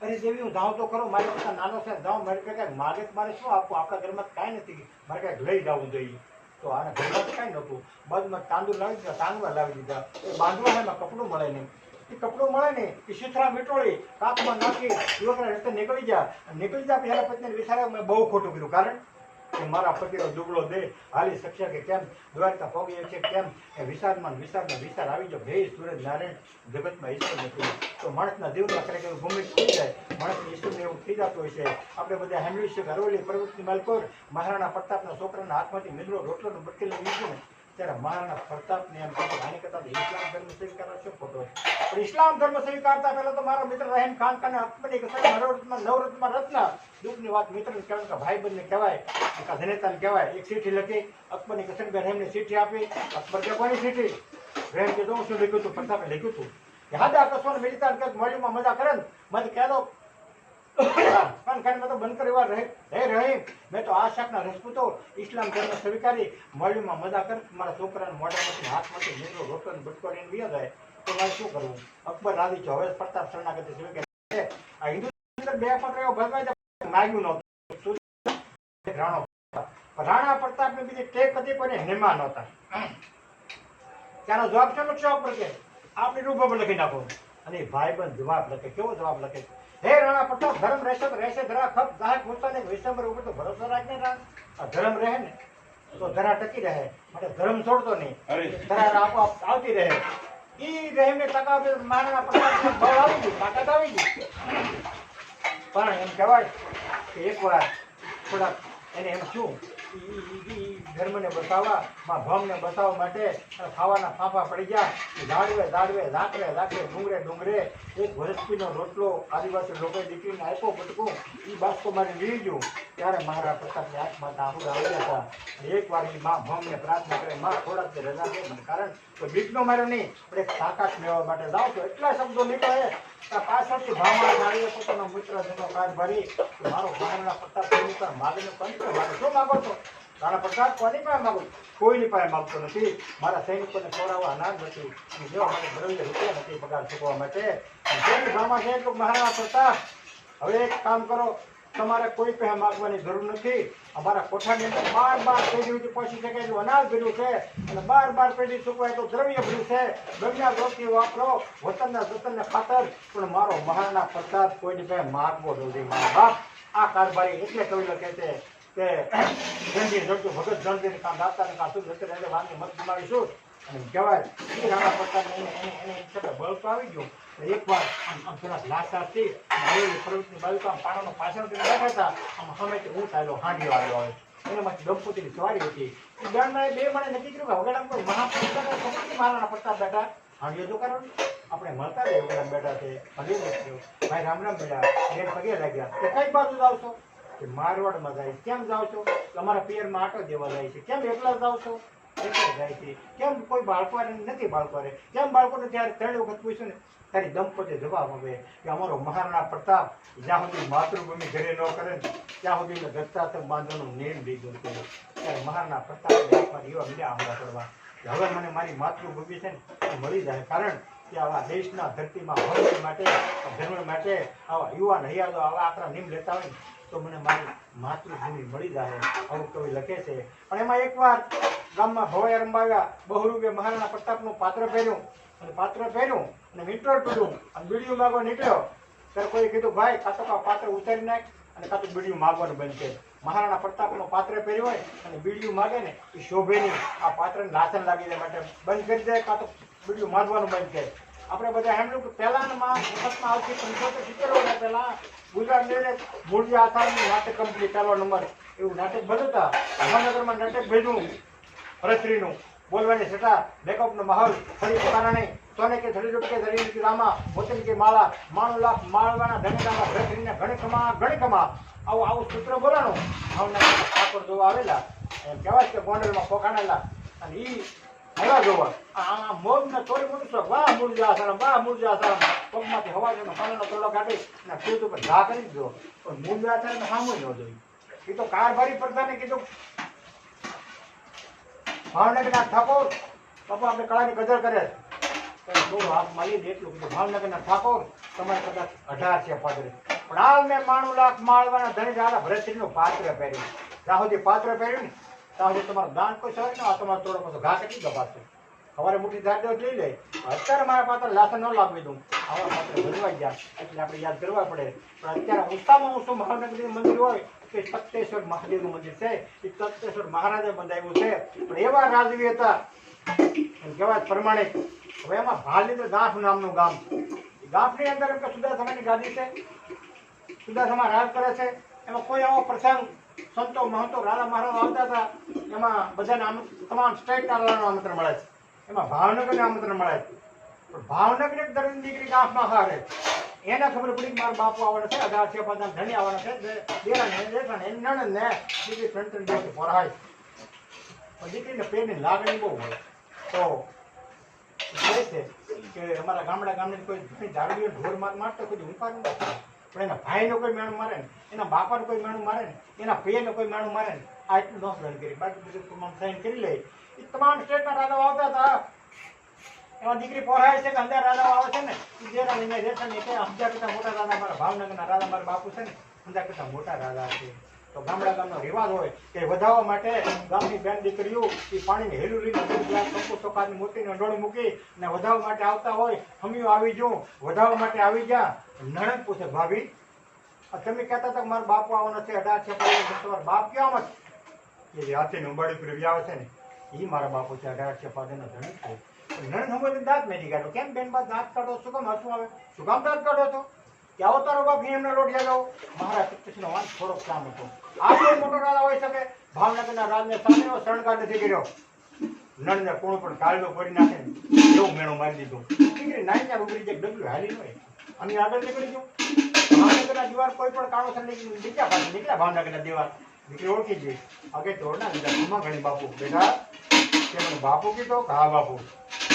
અરે દેવી હું જાઉં તો ખરો, મારી કરતા નાનો છે જાઉં, મારે કાંઈક માગે મારે શું આપવું, આપણા ઘરમાં કાંઈ નથી, મારે કાંઈક લઈ જવું જોઈએ. તો આના ઘરમાં કાંઈ નહોતું. બાજુમાં તાંદુર લાવી દીધા, તાંદવા લાવી દીધા. એ બાંધવા એમાં કપડું મળે નહીં. એ કપડું મળે ને એ શીથરા મીટોળી કાચમાં નાખી યુવકના રસ્તે નીકળી જા પહેલા પત્નીને વિચારે મેં બહુ ખોટું કર્યું. કારણ કે મારા પતિનો દુબળો દેહ હાલી શકશે કે કેમ, દ્વારકા પહોંચી છે કેમ, એ વિચાર આવી જાવ. ભેજ સૂરજ નારાયણ જગતમાં ઈશ્વર નથી. તો માણસના જીવનમાં ખરેખર ભૂમિ થઈ જાય, માણસને ઈશ્વરને એવું થઈ જતું હોય છે. આપણે બધા સાંભળ્યું છે કે અરવલ્લી પર્વતની માલકોર મહારાણા પ્રતાપના છોકરાના હાથમાંથી મીંદડો રોટલો બટકી લઈ લીધું ને ત્યારે મહારાણા પ્રતાપને એમ કહ્યું આની કરતા ઇસ્લામ ધર્મ સ્વીકારવા શું ખોટો છે. પણ ઇસ્લામ ધર્મ સ્વીકારતા પહેલા તો મારો મિત્ર રહેમ ખાન ખાને અકબરની નવરત્નમાં રત્ન દુઃખની વાત મિત્રને કહેવાય કે ભાઈબંધને કહેવાય કે જનેતાને કહેવાય. એક ચીઠી લખી અકબરની કસનભાઈ રહેમને ચીઠી આપી. અકબર કે કોની ચીઠી? રહેમ કે શું લખ્યું હતું? પ્રતાપે લખ્યું હતું કે હાદા કસવાને મિલતા મોલ્યુમાં મજા કરે ને મને કહેલો ખાન ખાનમાં તો બંધ કરવા રહી મેં તો આ શાકના રસપૂતો ઇસ્લામ ધર્મ સ્વીકારી મોલ્યુમાં મજા કર મારા છોકરાને મોઢામાંથી હાથમાંથી નીકળો રોટલો બટકો લઈને વ્યા જાય તો મારે શું કરવું? અકબર રાજી છે. હવે પ્રતાપ શરણાગતિ સ્વીકાર આ હિન્દુ બે પત્ર એવો ભગવાન માગ્યું નહોતું. રાણા પ્રતાપની બીજી ટેક હતી પણ હેમા નહોતા. ત્યાંનો જવાબ છે લખશો અકબર કે આપણી રૂપ લખી નાખો. અને ભાઈબંધ જવાબ લખે. કેવો જવાબ લખે? હે રાણા પ્રતાપ, ધર્મ રહેશે તો રહેશે, ધરા ખપ જાહેર પોતાને વિશ્વંબર ઉપર તો ભરોસો રાખને રાણ. આ ધર્મ રહે ને તો ધરા ટકી રહે, માટે ધર્મ છોડતો નહીં, ધરા આપોઆપ આવતી રહે. ઈ રહેમને તાકાત મહારાણા પ્રતાપ બળ આવી ગયું, તાકાત આવી ગઈ. પણ એમ કહેવાય કે એકવાર થોડાક એને એમ શું ઈ ધર્મને બસાવવા માં ભમને બસાવવા માટે ખાવાના ફાંફા પડી ગયા. ઝાડવે ઝાકરે ડુંગરે એક વરસપીનો રોટલો આદિવાસી લોકોએ દીકરીને આપ્યો બટકું. એ બાસ્કો મારી વીરી ગયું ત્યારે મહારાજ પ્રતાપની આંખમાં આંસુ આવી ગયા હતા. એકવાર એ માં ભમને પ્રાર્થના કરે, માં થોડાક રજા દે મને, કારણ તો બીકનો માર્યો નહીં પણ એક તાકાત મેળવવા માટે જાઓ છો. એટલા શબ્દો નીકળે પાછળથી ભાવમાં જાળીએ પોતાનો મિત્ર જેનો કાર ભરી મારો મહારાણા પ્રતાપ કોઈની પાસે માગીને પંચર માગે. શું માગો છો? રાણા પ્રતાપ કોની પાસે માગો? કોઈની પાસે માગતો નથી. મારા સૈનિકોને ખવડાવવા અનાજ નથી અને દેવા માટે દ્રવ્ય રૂપિયા નથી પગાર ચૂકવવા માટે. જેની ભાવમાં છે એટલું મહારાણા પ્રતાપ હવે એક કામ કરો, તમારે કોઈ પાસે માગવાની જરૂર નથી. અમારા કોઠાની અંદર 12 પેઢી સુધી પહોંચી શકે એટલું અનાજ ભર્યું છે અને 12 પેઢી ચૂકવાય એટલું દ્રવ્ય ભર્યું છે. ગમ્યા ગોતી વાપરો વતનના જતનને ખાતર. પણ મારો મહારાણા પ્રતાપ કોઈની પાસે માગવો નથી. મારા બાપ આ કારભારી એટલે કવિ લખે છે કે જંજી જડતું ભગત જણજીને કાં દાતાને કાં સુખ જતે રહે વાંગી મત ગુમાવીશું. અને કહેવાય એ રાણા પ્રતાપ એને બળ તો આવી ગયું. એકવાર આમ થોડા લાસાથી પ્રવૃત્તિની બાજુ આમ પાણાનો પાછળથી બેઠા હતા. આમ હમેથી હું ચાલ્યો હાંડીઓ આવ્યો હોય એનામાંથી દંપતીની સવારી હતી. એ બેનમાં બે મને નક્કી કર્યું કે વગેરે કોઈ મહાપુરુષ મહારાણા પ્રતાપ બેઠા હાંડીઓ તો કરો આપણે મળતા રહે વગેરે બેઠા છે. ભલે થયો ભાઈ રામ મળ્યા એ પગે લાગ્યા કે કઈ બાજુ જાવ છો? કે મારવાડમાં જાય. કેમ જાઓ છો? અમારા પિયરમાં આટો દેવા જાય છે. કેમ એકલા જાઓ છો? જાય છે. કેમ કોઈ બાળકો નથી? બાળકો કેમ બાળકોને ત્યારે 3 વખત પૂછ્યું ને તારી દંપતી જવાબ આવે કે અમારો મહારાણા પ્રતાપ જ્યાં સુધી માતૃભૂમિ ઘરે ન કરે ને ત્યાં સુધી દત્તાત્રેય બાંધવાનો નિયમ લીધો છે. ત્યારે મહારાણા પ્રતાપ એવા મળ્યા હમણાં કરવા કે હવે મને મારી માતૃભૂમિ છે ને એ મળી જાય. કારણ કે આવા દેશના ધરતીમાં ભક્તિ માટે ધર્મ માટે આવા યુવાન હૈયાદો આવા આપણા નિયમ લેતા હોય ને તો મને મારી માતૃભૂમિ મળી જાય. આવું કવિ લખે છે. પણ એમાં એકવાર ગામમાં ભવાઈ રંબાવ્યા. બહુરૂપે મહારાણા પ્રતાપનું પાત્ર પહેર્યું અને મીટર પીડ્યું અને બીડીયું માગવા નીકળ્યો ત્યારે કોઈ કીધું ભાઈ કાં તો પાત્ર ઉતારી નાખ અને કાં તો બીડીયું માગવાનું બંધ છે. મહારાણા પ્રતાપનું પાત્ર પહેર્યું હોય અને બીડીયું માગે ને એ શોભે નહીં. આ પાત્રને લાસન લાગી જાય માટે બંધ કરી દે કાં તો બીડીયું માગવાનું બંધ કરે. આપણે બધા સાંભળ્યું કે પહેલાના વખતમાં આવતી 75 વર્ષ પહેલા ગુજરાત મૂળજી આસામની નાટક કંપની પહેલો નંબર એવું નાટક ભજવતા. ભાવનગરમાં નાટક ભેજવું ભરતરીનું બોલવાની છટા મેકઅપનો માહોલ ફરી પોતાના નહીં. સોને કે ધડી રૂપ કે ધડી की रामा वतन की माला 9 लाख माळवाना ધણીદામાં ભરતરીને ઘણી કમા આવું સૂત્ર બોલાણું. ભાવનગર ઠાકોર જોવા આવેલા એમ કહેવાય કે ગોંડલમાં પોખાણેલા અને ઈ આવ્યા જોવા આ મોગને ચોરી મૂકશો વાહ મૂળજી આસારામ પગમાંથી હવા જેનો પાણીનો તોડો કાઢી અને ખેત ઉપર ઘા કરી દીધો. પણ મૂળજી આસારામને સામું ન જોયું. એ તો કારભારી પ્રધાને કીધું ભાવનગરના ઠાકોર બાપા આપણે કળાની કદર કરે થોડું હાથ મારી દે એટલું કીધું. ભાવનગરના ઠાકોર તમારે કદાચ 18 છે પાદરે પણ હાલ મેં 9 લાખ માળવાના ધણી જાડા ભરતરીનું પાત્ર પહેર્યું. જ્યાં સુધી પાત્ર પહેર્યું ને ત્યાં સુધી તમારું દાન કોઈ સવારે ને આ તમારો થોડો પાછો ઘા કેટલી દબાશે. સવારે મોટી ધાર લઈ લે. અત્યારે મારા પાત્ર લાસન ન લાગવી દઉં. આવા પાત્ર ભરવાઈ ગયા એટલે આપણે યાદ કરવા પડે. પણ અત્યારે ઊંચામાં ઊંચું ભાવનગરનું મંદિર હોય કે તપ્તેશ્વર મહાદેવનું મંદિર છે. એ તપ્તેશ્વર મહારાજે બંધાવ્યું છે. પણ એવા રાજવી હતા એમ કહેવાય પ્રમાણિક. હવે એમાં ભાલીને ગાંઠ નામનું ગામ. ગાંઠની અંદર એમ કે સુદાસમાની ગાદી છે. સુદાસમા રાજ કરે છે. એમાં કોઈ આવો પ્રસંગ સંતો મહંતો રાજા મહારાજ આવતા હતા. એમાં બધાને તમામ સ્ટેટના રાજાનું આમંત્રણ મળે છે. એમાં ભાવનગરને આમંત્રણ મળે છે. પણ ભાવનગર એક દરેક દીકરી ગાંઠમાં હારે એને ખબર પડી કે મારા બાપુ આવવાના છે 18 છે બધા ધણી આવવાના છે. દેરાને એની નણંદને દીકરી 3 દિવસથી ફરાય. પણ દીકરીને પ્રેમની લાગણી બહુ હોય તો કહે છે કે અમારા ગામની કોઈ ધારડીઓ ઢોર મારતો કોઈ ઉપાડ નથી. પણ એના ભાઈનો કોઈ મેણું મારે ને એના બાપાનું કોઈ મેણું મારે ને એના પૈયાનો કોઈ મેણું મારે ને આ એટલું ન સહન કરી. બાકી બધું તમામ સાઈન કરી લે. એ તમામ સ્ટેટના રાજાઓ આવતા હતા. એમાં દીકરી પહોરાય છે કે અંદર રાજાઓ આવે છે ને જેના લઈને રહેશે ને કે 1000 કરતા મોટા રાજા મારા ભાવનગરના રાજા મારા બાપુ છે ને 1000 કરતા મોટા રાજા છે. તો ગામનો રિવાજ હોય કે વધાવવા માટે ગામની બેન દીકરીઓ એ પાણીની હેલું લઈને ગ્લાસ કંકુ ચોખાની મોતીની અંડોળી મૂકી અને વધાવવા માટે આવતા હોય. હમિયો આવી જો વધાવવા માટે આવી ગયા. નણંદ પૂછે ભાભી તમે કહેતા હતા કે મારો બાપુ આવવાનો છે 18 છે તમારો બાપ ક્યાં આવે છે? એ હાથીને ઉંબાડી પીરવી આવે છે ને એ મારા બાપુ છે 18 છે પાદેનો ધણી છે. નણંદ હમણાં દાંત મેરી કાઢો. કેમ બેન બા દાંત કાઢો? શું કામ હસવું આવે? શું કામ દાંત કાઢો છો? કે આવો તારો બાપ અહીં એમના લોટિયા જાઓ. મહારાજ પિત્તશ્રીનો વાંક થોડોક કામ હતો. આટલો મોટો રાજા હોઈ શકે, ભાવનગરના રાજને સામે એવો શણગાર નથી કર્યો. નળને કોણ પણ કાળજો કરી નાખે એવું મેણું મારી દીધું. દીકરી નાઈના ઉગરી જે ડગલું હાલી ન હોય અને આગળ નીકળી ગયું. ભાવનગરના દીવાર કોઈ પણ કારણોસર નીકળ્યા પાસે નીકળ્યા ભાવનગરના દીવાર. દીકરી ઓળખી ગઈ. આગળ તો ઓળના લીધા ખમા ઘણી બાપુ બેટા તે મને બાપુ કીધો કે હા બાપુ.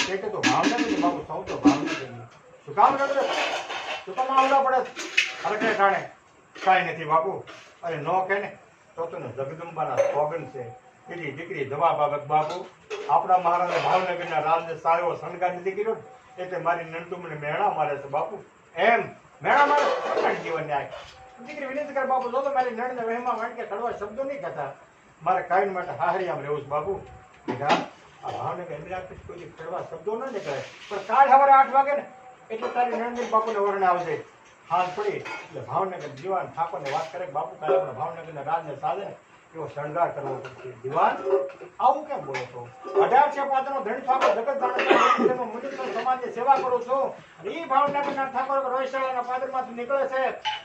તે કીધું ભાવનગર બાપુ સૌ તો ભાવનગર. શું કામ કરે તું કામ આવડા પડે અરે ટાણે કાંઈ નથી બાપુ. અરે ન કે ને તો તને જગદંબાના સોગન છે. પેલી દીકરી જવાબ આવે બાપુ આપણા મહારાજે ભાવનગરના રાજને સારો શણગાર નથી કર્યો ને એટલે મારી નંદુ મને મેળા મારે છે બાપુ. એમ મેળા મારે સત્તાણી જીવન ન્યાય. દીકરી વિનંતી કરે બાપુ જો તો મારી નણને વહેમાં વાંકે કડવા શબ્દો નહીં કહેતા. મારે કાયમ માટે હાહરિયામ રહેવું છે બાપુ. બેટા આ ભાવનગર એમના કોઈ કડવા શબ્દો ન નીકળે પણ કાલ સવારે 8 વાગે ને એટલે તારી નણની બાપુને વરણે આવજે. હાથ પડી એટલે ભાવનગર દીવાન ઠાકોરને વાત કરે બાપુ કાલે આપણે ભાવનગરના રાજને સાધે એવો શણગાર કરવો પડશે. દીવાન આવું કેમ બોલો છો? 1805 ધણી ઠાકોર જગત જાણે મુનિત સમાજની સેવા કરું છું અને એ ભાવનગરના ઠાકોર રોહિશાળાના પાદરમાંથી નીકળે છે.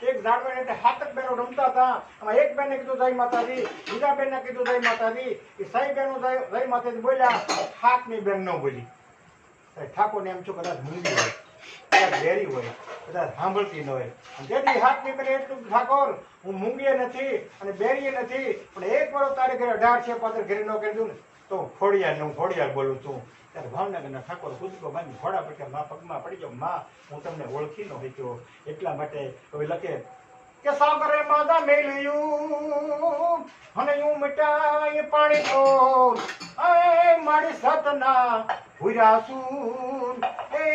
એક ઝાડવાને એટલે 7 બહેનો રમતા હતા. આમાં એક બેને કીધું જય માતાજી, બીજા બેનને કીધું જય માતાજી. એ 6 બહેનો જય માતાજી બોલ્યા, 7મી બેન ન બોલી. ઠાકોરને એમ છું કદાચ મૂંગી હોય, કદાચ બેરી હોય, કદાચ સાંભળતી ન હોય. તેથી હાથ નીકળે એટલું ઠાકોર હું મૂંગીએ નથી અને બેરીએ નથી પણ એક વર્ષ તારે ઘરે 1805 ઘરે ન કરી દઉં ને તો હું ખોડિયાર બોલું છું. ત્યારે ભાવનગરના ઠાકોર કૂદકો બાંધી ઘોડા પટ્યા મા પગમાં પડી ગયો. માં હું તમને ઓળખી ન શક્યો એટલા માટે હવે લખે કે સાગરે માદા મેલ્યું અને હું મિટાય પાણી તો એ મારી સતના ભૂરાસું એ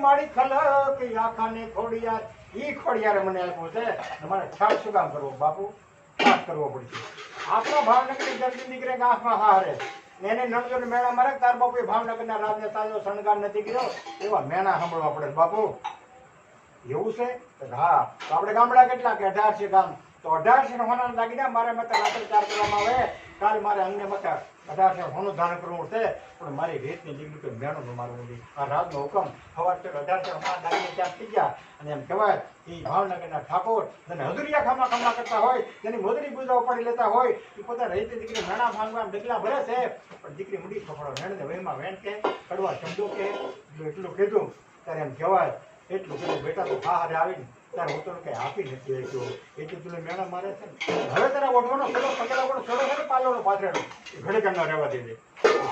મારી ખલક આખાને ખોડિયાર. ઈ ખોડિયારે મને આપ્યું છે અને મારે ઠાક શું કામ કરવો બાપુ? ઠાક કરવો પડશે. આપણા ભાવનગરની જલ્દી નીકળે ગાંઠમાં હારે ને એને નણજોને મેળા મારે તાર બાપુ એ ભાવનગરના રાજને સાજો શણગાર નથી કર્યો એવા મેણા સાંભળવા પડે બાપુ. એવું છે? હા તો આપણે ગામડા કેટલા કે 1800 ગામ તો 1800 હોના લાગીને મારે મતે રાત્રે 4 કરવામાં આવે. કાલે મારે અમને મતે 1800 હોનું ધારણ કરવું છે પણ મારી રીતની દીકરી તો મેણું મારવું નથી. આ રાજનો હુકમ સવાર 1800 હોના લાગીને ત્યાં થઈ ગયા અને એમ કહેવાય એ ભાવનગરના ઠાકોર જેને હજુરિયા ખામા કરતા હોય જેની મોદરી પૂજા ઉપાડી લેતા હોય એ પોતાની રીતે દીકરી મેણા માંગવા ડગલા ભરે છે પણ દીકરી મૂડી ખપડો વેણને વહેમાં વેણ કે કડવા શબ્દો કે એટલું કીધું ત્યારે એમ કહેવાય એટલું કીધું બેટા તો હારે આવીને ત્યારે હું તો કઈ આપી નથી શક્યો એટલું તું મેળા મારે છે ને હવે તારા ઓઢવાનો છોડો પગેલાવાનો છોડો છે ને પાલોનો પાથરેલો એ ઘડી ન રહેવા દેજે.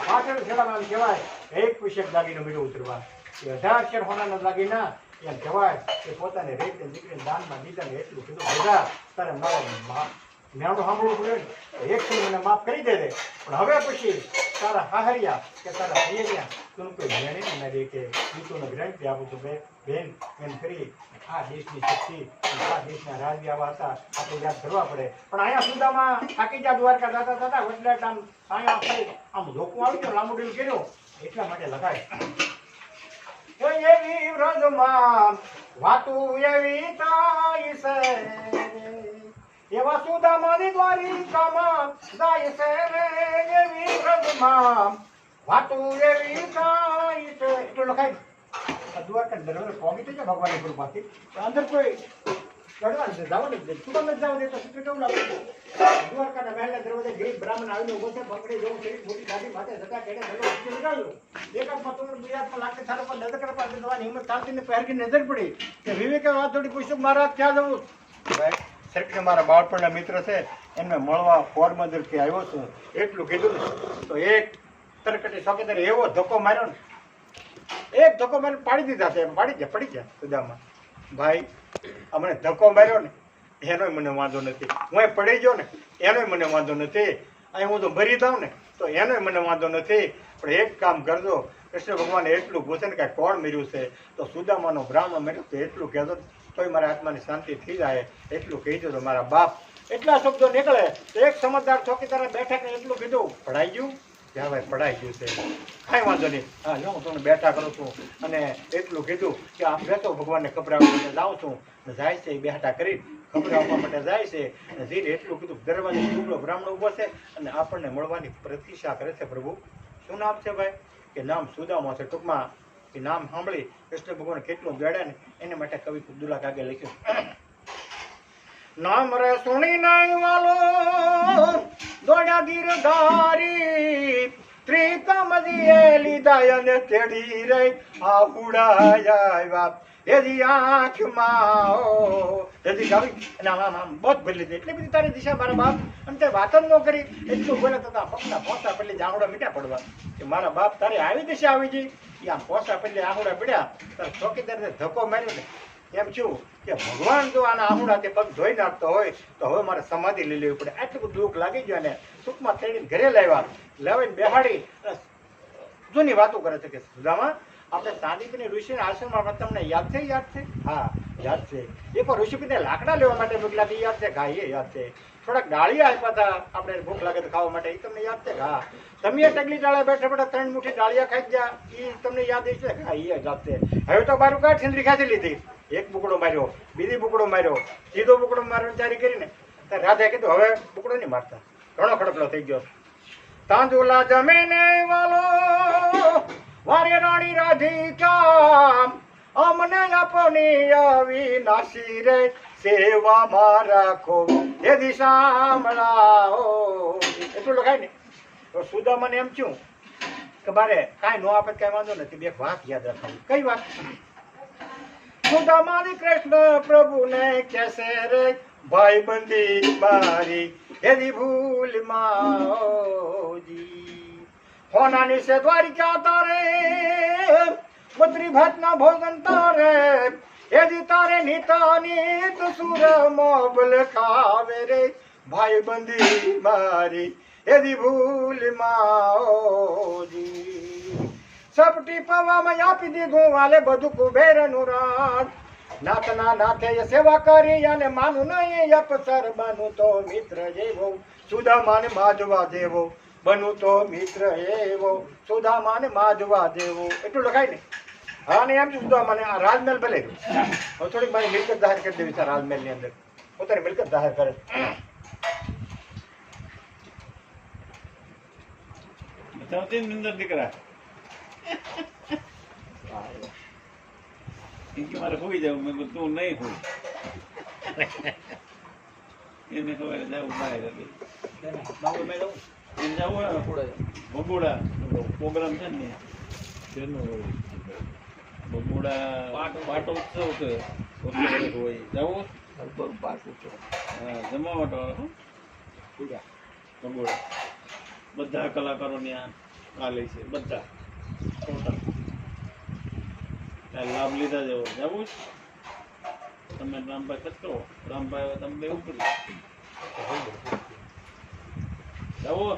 પાથરેલ છેડામાં એમ કહેવાય એક વિષય દાગીનો મીઠું ઉતરવા એ 1800 હોનાનો દાગીના એમ કહેવાય કે પોતાની રીતે દીકરીને દાનમાં દીધા ને એટલું કીધું બેટા તારે મારા મેણું સાંભળવું પડે ને એક મને માફ કરી દે પણ હવે પછી તારા હાહરિયા કે તારા હૈયા તું કોઈ મેણી ન દે કે હું તને ગ્રાન્ટી આપું છું બેન એમ કરી આ દેશની શક્તિ આ દેશના રાજવી આવા હતા આપણે યાદ કરવા પડે. પણ અહીંયા સુદામાં થાકી ગયા દ્વારકા દાતા થતા એટલે આમ અહીંયા આપણે આમ ધોકું આવી ગયો લાંબુ ડીલ કર્યો એટલા માટે લખાય એવી વ્રજમાં વાતું એવી થાય છે એવા સુદામાની દ્વારિકામાં જાય છે એવી વ્રજમાં વાતું એવી થાય છે એટલું લખાય. દ્વારકા દરવાજે પહોંચી થઈ જાય ભગવાનની કૃપાથી અંદર કોઈ ચડવા નથી જવા નથી શું કામ નથી જવા દેતો કેવું લાગે? દ્વારકાના મહેલના દરવાજે ગરીબ બ્રાહ્મણ આવીને ઉભો છે પકડી જવું શરીર મોટી ગાડી માથે જતા કેડે નજર લગાવ્યો એક હાથમાં તો ગુજરાતમાં લાગતે સારો પર નજર કરવા દેવાની હિંમત ચાલતી ને પહેરકી નજર પડી કે વિવેકે વાત થોડી પૂછ્યું મહારાજ ક્યાં જવું? ભાઈ સરકે મારા બાળપણના મિત્ર છે એમને મળવા પોરબંદરથી આવ્યો છું એટલું કીધું ને તો એક તરકટી ચોકીદાર એવો ધક્કો માર્યો ને એક ધક્કો મારી પાડી દીધા છે એમ પડી ગયા સુદામાં. ભાઈ હમણાં ધક્કો માર્યો ને એનોય મને વાંધો નથી, હું પડી ગયો ને એનોય મને વાંધો નથી, અહીં હું તો ભરી દઉં ને તો એનોય મને વાંધો નથી. પણ એક કામ કરજો, કૃષ્ણ ભગવાને એટલું પૂછે ને કે કોણ મર્યું છે તો સુદામાનો બ્રાહ્મણ મર્યો તો એટલું કહેજો તોય મારા આત્માની શાંતિ થઈ જાય એટલું કહીજો તો મારા બાપ એટલા શબ્દો નીકળે તો એક સમજદાર ચોકીદારે બેઠા ને એટલું કીધું પડાઈ ગયું ત્યાં ભાઈ પડાઈ ગયું છે કાંઈ વાંધો નહીં. હા જો હું તમને બેઠા કરું છું અને એટલું કીધું કે આમ બેઠો ભગવાનને ખબરાવવા માટે જાઉં છું ને જાય છે એ બેઠા કરી ખબરાવવા માટે જાય છે અને ધીરે એટલું કીધું દરવાજે ટુકડો બ્રાહ્મણ ઊભો છે અને આપણને મળવાની પ્રતીક્ષા કરે છે. પ્રભુ શું નામ છે ભાઈ? કે નામ સુદામા છે. ટૂંકમાં એ નામ સાંભળી કૃષ્ણ ભગવાન કેટલું દોડ્યા ને એના માટે કવિ અબ્દુલ્લા કાગે લખ્યું, નામ રે સુણી નહીં વાલો દોડ્યા ગીરધારી, ત્રિકમજીએ લીધા અને તેડી રે આહુડા એજી આંખમાં એજી ગાવી અને આમ બહુ ભરી લીધી. એટલી બધી તારી દિશા મારા બાપ અને તે વાત જ ન કરી, એટલું બોલે તો પગના પોસા પેલી આહુડા મીઠા પડવા કે મારા બાપ તારી આવી દિશા આવી ગઈ. એ આમ પોસા પેલી આહુડા પીડ્યા તારે ચોકીદારને ધક્કો માર્યો ને એમ છું કે ભગવાન જો આના આહુડા તે પગ ધોઈ નાખતો હોય તો હવે મારે સમાધિ લઈ લેવી પડે. આટલું બધું દુઃખ લાગી ગયું અને ટૂંકમાં તેડીને ઘરે લાવ્યા, લાવીને બેહાડી જૂની વાતો કરે છે કે સુદામા આપણે સાંદીપની ઋષિના આશ્રમમાં તમને યાદ છે? યાદ છે? હા યાદ છે. એ પણ ઋષિપતિને લાકડા લેવા માટે મોકલા હતી, યાદ છે? હા એ યાદ છે. થોડાક ડાળિયા આપ્યા હતા આપણે ભૂખ લાગે તો ખાવા માટે, એ તમને યાદ છે? હા. તમે ટગલી ડાળે બેઠા બેઠા 3 મુઠ્ઠી ડાળિયા ખાઈ ગયા, એ તમને યાદ છે? હા એ યાદ છે. હવે તો બારું કાઢ સિંદરી ખાધી લીધી, એક બુકડો માર્યો, બીજી બુકડો માર્યો, સીધો બુકડો મારવાની તૈયારી કરીને રાધે કીધું હવે બુકડો નહીં મારતા, ઘણો ખડપલો થઈ ગયો. તાંદુલા જમીને વાલો વારે રાણી રાધિકા અમને આપની અવિનાશી રે સેવામાં રાખો એ દિશા મળાઓ. એટલું લખાય ને તો સુદામાને એમ છું કે મારે કાંઈ ન આપે કાંઈ વાંધો નથી, બે વાત યાદ રાખવાની. કઈ વાત? સુદામાની કૃષ્ણ પ્રભુને કેસે રે ભાઈ બંદી મારી એની ભૂલ માજી હોનાની સે દ્વારિકા તારે બદ્રી ભાતના ભોજન તારે એજી તારે નીતા નીત સુર મોબલ ખાવે રે ભાઈ બંદી મારી એની ભૂલ માજી સપટી પવામાં આપી દીધું વાલે બધું કુબેરનું રાજ નાથના નાથે સેવા કરી અને માનું નહીં અપસર બનું તો મિત્ર જેવો સુદામાને માજવા દેવો બનું તો મિત્ર એવો સુદામાને માજવા દેવો. એટલું લખાય ને. હા ને એમ છે સુદામાને આ રાજમહેલ ભલે હવે થોડીક મારી મિલકત જાહેર કરી દેવી છે રાજમહેલની અંદર, પોતાની મિલકત જાહેર કરે. નિંદર દીકરા મારે હોઈ જાવ, મેં કીધું તું નહીં હોય એને ખબર જવું બહાર એને જવું બબુડા પ્રોગ્રામ છે ને બબુડા પાટો ઉત્સવ છે હોય જવું હા જમાવટ બબુડા બધા કલાકારો ત્યાં કાલે છે બધા ટોટલ લાભ લીધા જેવો જવું તમે રામભાઈ કચ કરો, રામભાઈ તમે બે ઉપર જવું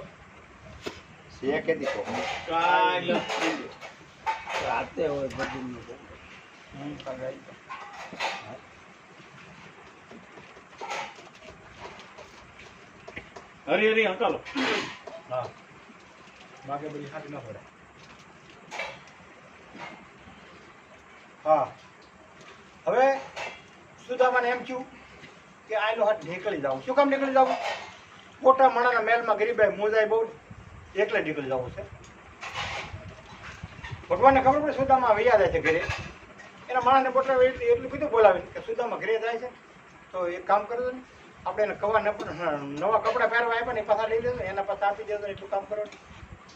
છે કે દીકો કાલે રાતે હોય બધું હરી હરી હંકાલો. હા માગે બધી હાથ ન પડે. હા હવે સુદામાને એમ થયું કે આયલો હાથ નીકળી જાવ. શું કામ નીકળી જાવ? મોટા માણાના મહેલમાં ગરીબાઈ મોજાઈ બહુ એકલે નીકળી જવું છે. ભગવાનને ખબર પડે સુદામા વૈયા જાય છે ઘરે, એના માણસને પોતા એટલું કીધું બોલાવીને કે સુદામા ઘરે જાય છે તો એક કામ કરો ને આપણે એને કવા નવા કપડાં પહેરવા આપ્યા ને એ પાછા લઈ લેજો, એના પાછા આપી દેજો, એટલું કામ કરો.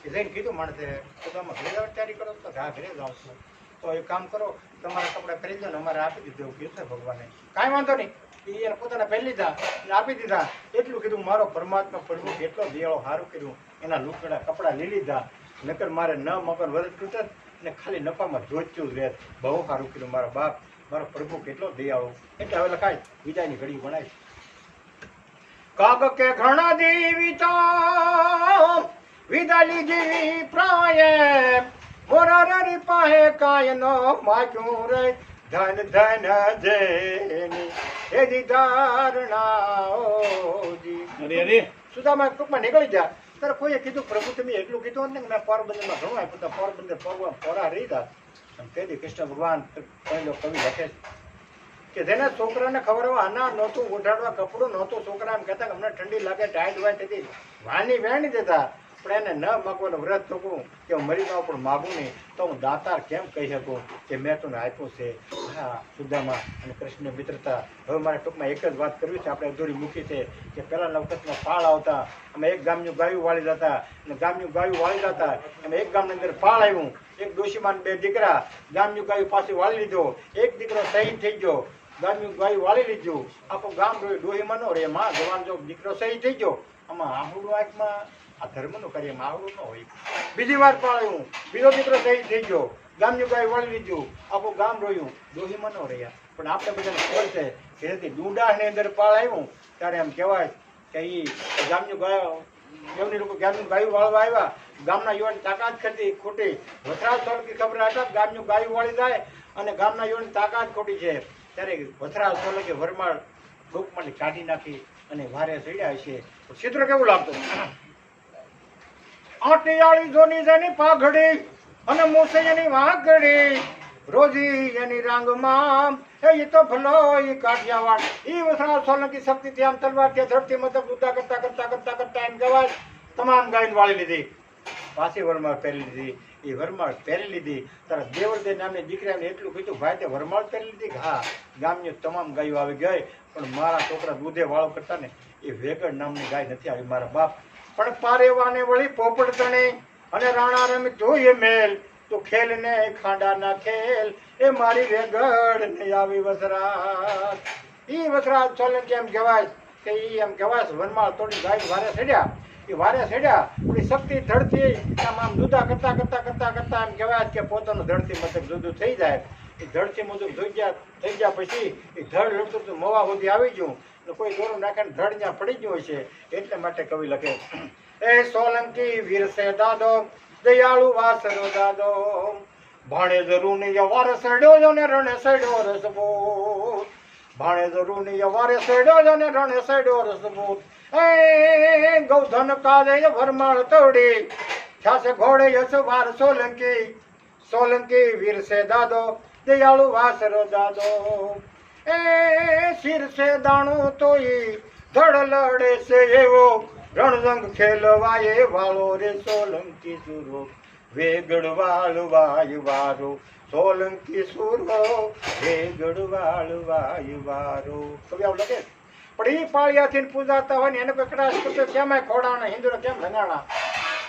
એ જઈને કીધું માણસે સુદામા ઘરે જવાની તૈયારી કરો તો હા ઘરે જાઉં છું, તો એક કામ કરો તમારા કપડાં પહેરી દો ને અમારે આપી દીધું એવું કીધું ભગવાને. કાંઈ વાંધો નહીં, એને પોતાના પહેરી લીધા અને આપી દીધા. એટલું કીધું મારો પરમાત્મા પ્રભુ કેટલો દિયાળો સારું કર્યું, એના લુકડા કપડાં લઈ લીધા, નકર મારે ન મકર વરસ તૂટે ને ખાલી નફામાં જોચ્યું જ રહે. બહુ સારું કર્યું મારા બાપ, મારો પ્રભુ કેટલો દયાળો. એટલે હવે લખાય વિદાયની ઘડી ભણાય. કાગ કે ઘણા દેવીતા વિદા લીધી પ્રાય મોરારી પાહે કાય નો માગ્યું રે ધન ધન જેની એજી ધારણાઓજી. હરી હરી સુદામા ટૂંકમાં નીકળી જા. ત્યારે કોઈએ કીધું પ્રભુ તમે એટલું કીધું ને કે મેં પોરબંદરમાં ઘણું આપ્યું તો પોરબંદર પોરા રહી હતા. તેથી કૃષ્ણ ભગવાન પહેલો કવિ લખે કે જેને છોકરાને ખવડાવવા અનાજ નહોતું, ઓઢાડવા કપડું નહોતું, છોકરા એમ કહેતા કે અમને ઠંડી લાગે ટાઈટ હોય તેથી વાની વેણી દેતા. પણ એને ન માગવાનું વ્રત થકું કે હું મરી જાઉં પણ માગું નહીં તો હું દાતાર કેમ કહી શકું કે મેં તને આપ્યું છે. હા, સુદામા અને કૃષ્ણ મિત્રતા. હવે મારે ટૂંકમાં એક જ વાત કરવી છે, આપણે અધૂરી મૂકી છે કે પહેલાંના વખતમાં પાળ આવતા, અમે એક ગામનું ગાયું વાળી જતા અને ગામનું ગાયું વાળી જતા અમે એક ગામની અંદર પાળ આવ્યું, એક ડોશીમાં 2 દીકરા, ગામનું ગાયું પાછી વાળી લીધો, એક દીકરો શહીદ થઈ ગયો, ગામનું ગાયું વાળી લીધું, આખું ગામ રોયું, ડોહીમાં ન રહે, માં જવાન જો દીકરો શહીદ થઈ ગયો. આમાં આહુડું આંખમાં આ ધર્મનું કાર્ય આહુડું ન હોય. બીજી વાર પાળ્યું, બીજો દીકરો શહીદ થઈ ગયો, ગામનું ગાયું વાળી લીધું, આખું ગામ રોયું, ડોહીમાં ન રહ્યા. પણ આપણે બધાને ખબર છે કે જેથી ડુંડાની અંદર પાળ આવ્યું ત્યારે એમ કહેવાય કે એ ગામનું ગાયું એમની લોકો ગામનું ગાયું વાળવા આવ્યા, ગામના યુવાની તાકાત ખરી ખોટી, વથરાજ સોલંકી ખબર હતા ગામનું ગાયું વાળી જાય અને ગામના યુવાની તાકાત ખોટી છે. ત્યારે વથરાજ સોલંકી વરમાળ ડોકમાંથી કાઢી નાખી અને વારે ચડ્યા છે. ચિત્ર કેવું લાગતું? આટિયાળી જોની જેની પાઘડી અને મૂસે એની વાઘડી, રોજી એની રાંગમાં એ તો ભલો એ કાઠિયાવાડ. એ વથરાજ સોલંકી શક્તિથી આમ તલવારથી ધરતી મતલબ જુદા કરતા કરતા કરતા કરતા એમ કહેવાય તમામ ગાયન વાળી લીધી, પાછી વરમાળ પહેરી લીધી. એ વરમાળ પહેરી લીધી ત્યારે દેવરદે નામની દીકરાને એટલું કીધું, ભાઈ તે વરમાળ પહેરી લીધી? હા, ગામની તમામ ગાયો આવી ગઈ પણ મારા છોકરા દૂધે વાળો કરતા ને એ વેગડ નામની ગાય નથી આવી મારા બાપ. પણ પારેવાને વળી પોપટ તણે અને રાણા રમી જોઈએ મેલ, તો ખેલ ને ખાંડા ના ખેલ એ મારી વેગડ નહીં આવી વસરાજ. ઈ વસરાજ સોલંકી એમ કહેવાય કે ઈ એમ કહેવાય વનમાળ તોડી ગાય વારે ચડ્યા. એ વારે ચડ્યા પણ શક્તિ ધડતી આમ જુદા કરતા કરતા કરતા કરતા એમ કહેવાય કે પોતાનું ધડતી મતલબ જુદું થઈ જાય. એ ધડતી મુજબ થઈ ગયા પછી એ ધડ લડતું મવા સુધી આવી ગયું, કોઈ દોરું નાખીને ધડ ત્યાં પડી ગયું છે. એટલે માટે કવિ લખે, એ સોલંકી વીરસે દાદો દયાળુ વાસરો દાદો, ભાણે જરૂરની યવારે સડ્યો જો ને રણે સડ્યો રસબોત, ભાણે જરૂરની યવારે સડ્યો જો ને રણે સડ્યો રસબોત. એ ગૌધન કાલે વરમાળ તોડી છાસે ઘોડે યસવાર સોલંકી, સોલંકી વીરસે દાદો દયાળુ વાસરો દાદો. એ શિરસે દાણો તોઈ ધડ લડે છે એવો, રણરંગ ખેલવાય વાળો રે સોલંકી સુરો, વેગડ વાળવાય વારો સોલંકી સુરો, વેગડ વાળવાય વારો. કવિ આવું લખે. પણ એ પાળિયાથી પૂજાતા હોય ને એને કોઈ કડાશ કરતો કેમ ખોડાણા હિન્દુ કેમ ભંગાણા.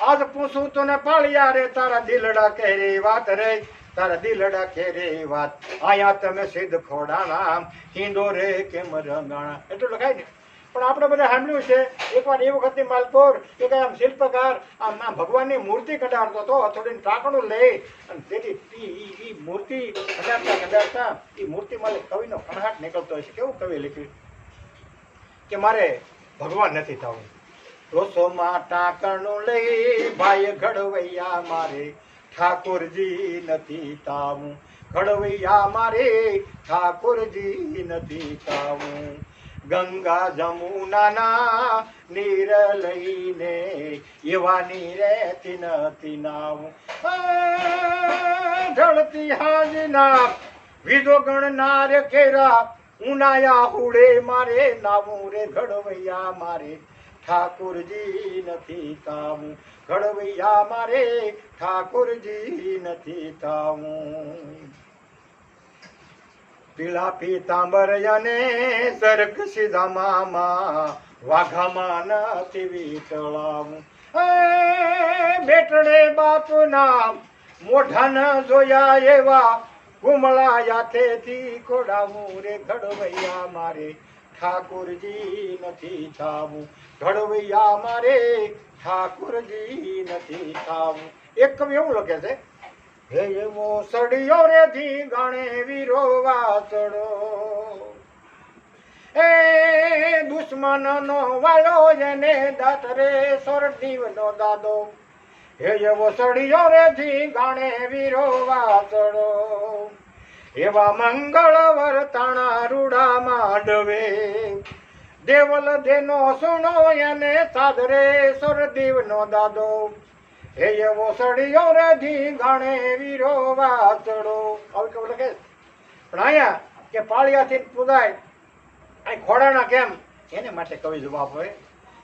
આજ પૂછું તો ને પાળિયા રે તારા દિલડા કે રે વાત રે, તારા દિલડા કે રે વાત, આયા તમે સિદ્ધ ખોડાણા હિન્દો રે કેમ રંગાણા. એટલું લખાય ને. પણ આપણે બધા સાંભળ્યું છે એકવાર એ વખતની માલકોર કે આમ શિલ્પકાર આમ ભગવાનની મૂર્તિ કઢાડતો હતો, હથોડીને ટાંકણું લઈ અને તેથી એ મૂર્તિ કઢાડતા કઢાડતા એ મૂર્તિમાં કવિનો કણહાટ નીકળતો હોય છે. કેવું કવિ લખ્યું કે મારે ભગવાન નથી થવું, રોસોમાં ટાંકણું લઈ ભાઈ ઘડવૈયા મારે ઠાકોરજી નથી તાવું, ઘડવૈયા મારે ઠાકોરજી નથી તાવું. ગંગા જમુનાના નીર લઈને એવા નીરે નથી નાવું, ઢળતી હાજના વિધો ગણનાર કેરા ઉનાયા હુડે મારે નાવું રે, ઘડવૈયા મારે ઠાકોરજી નથી તાવું, ઘડવૈયા મારે ઠાકોરજી નથી તાવું. પીળા પીતાંબર અને સરક સીધા મામા વાઘામાં નથી વીટળાવું, બેટડે બાપના મોઢા ન જોયા એવા કુમળા યાથેથી ખોડાવું રે, ઘડવૈયા મારે ઠાકોરજી નથી થાવું, ઘડવૈયા મારે ઠાકોરજી નથી થાવું. એક કવિ એવું લખે છે, હે એવો સડિયો રે ધી ગાણે વીરો વાસડો, એ દુશ્મન નો વાળો જેને દાત રે સોરદીવ નો દાદો, હે એવો સડિયો રે ધી ગાણે વીરો વાસડો, એવા મંગળ વર્તાણા રૂડા માંડવે, દેવલ દેનો સુણો એને સાધરે સોરદીવ નો દાદો, હે એવો સડિયો રે ધી ગાણે વીરો વાસડો. આવું કેવું લખે. પણ અહીંયા કે પાળિયાથી પૂજાય અહીં ખોડાણા કેમ એને માટે કવિ જવાબ હોય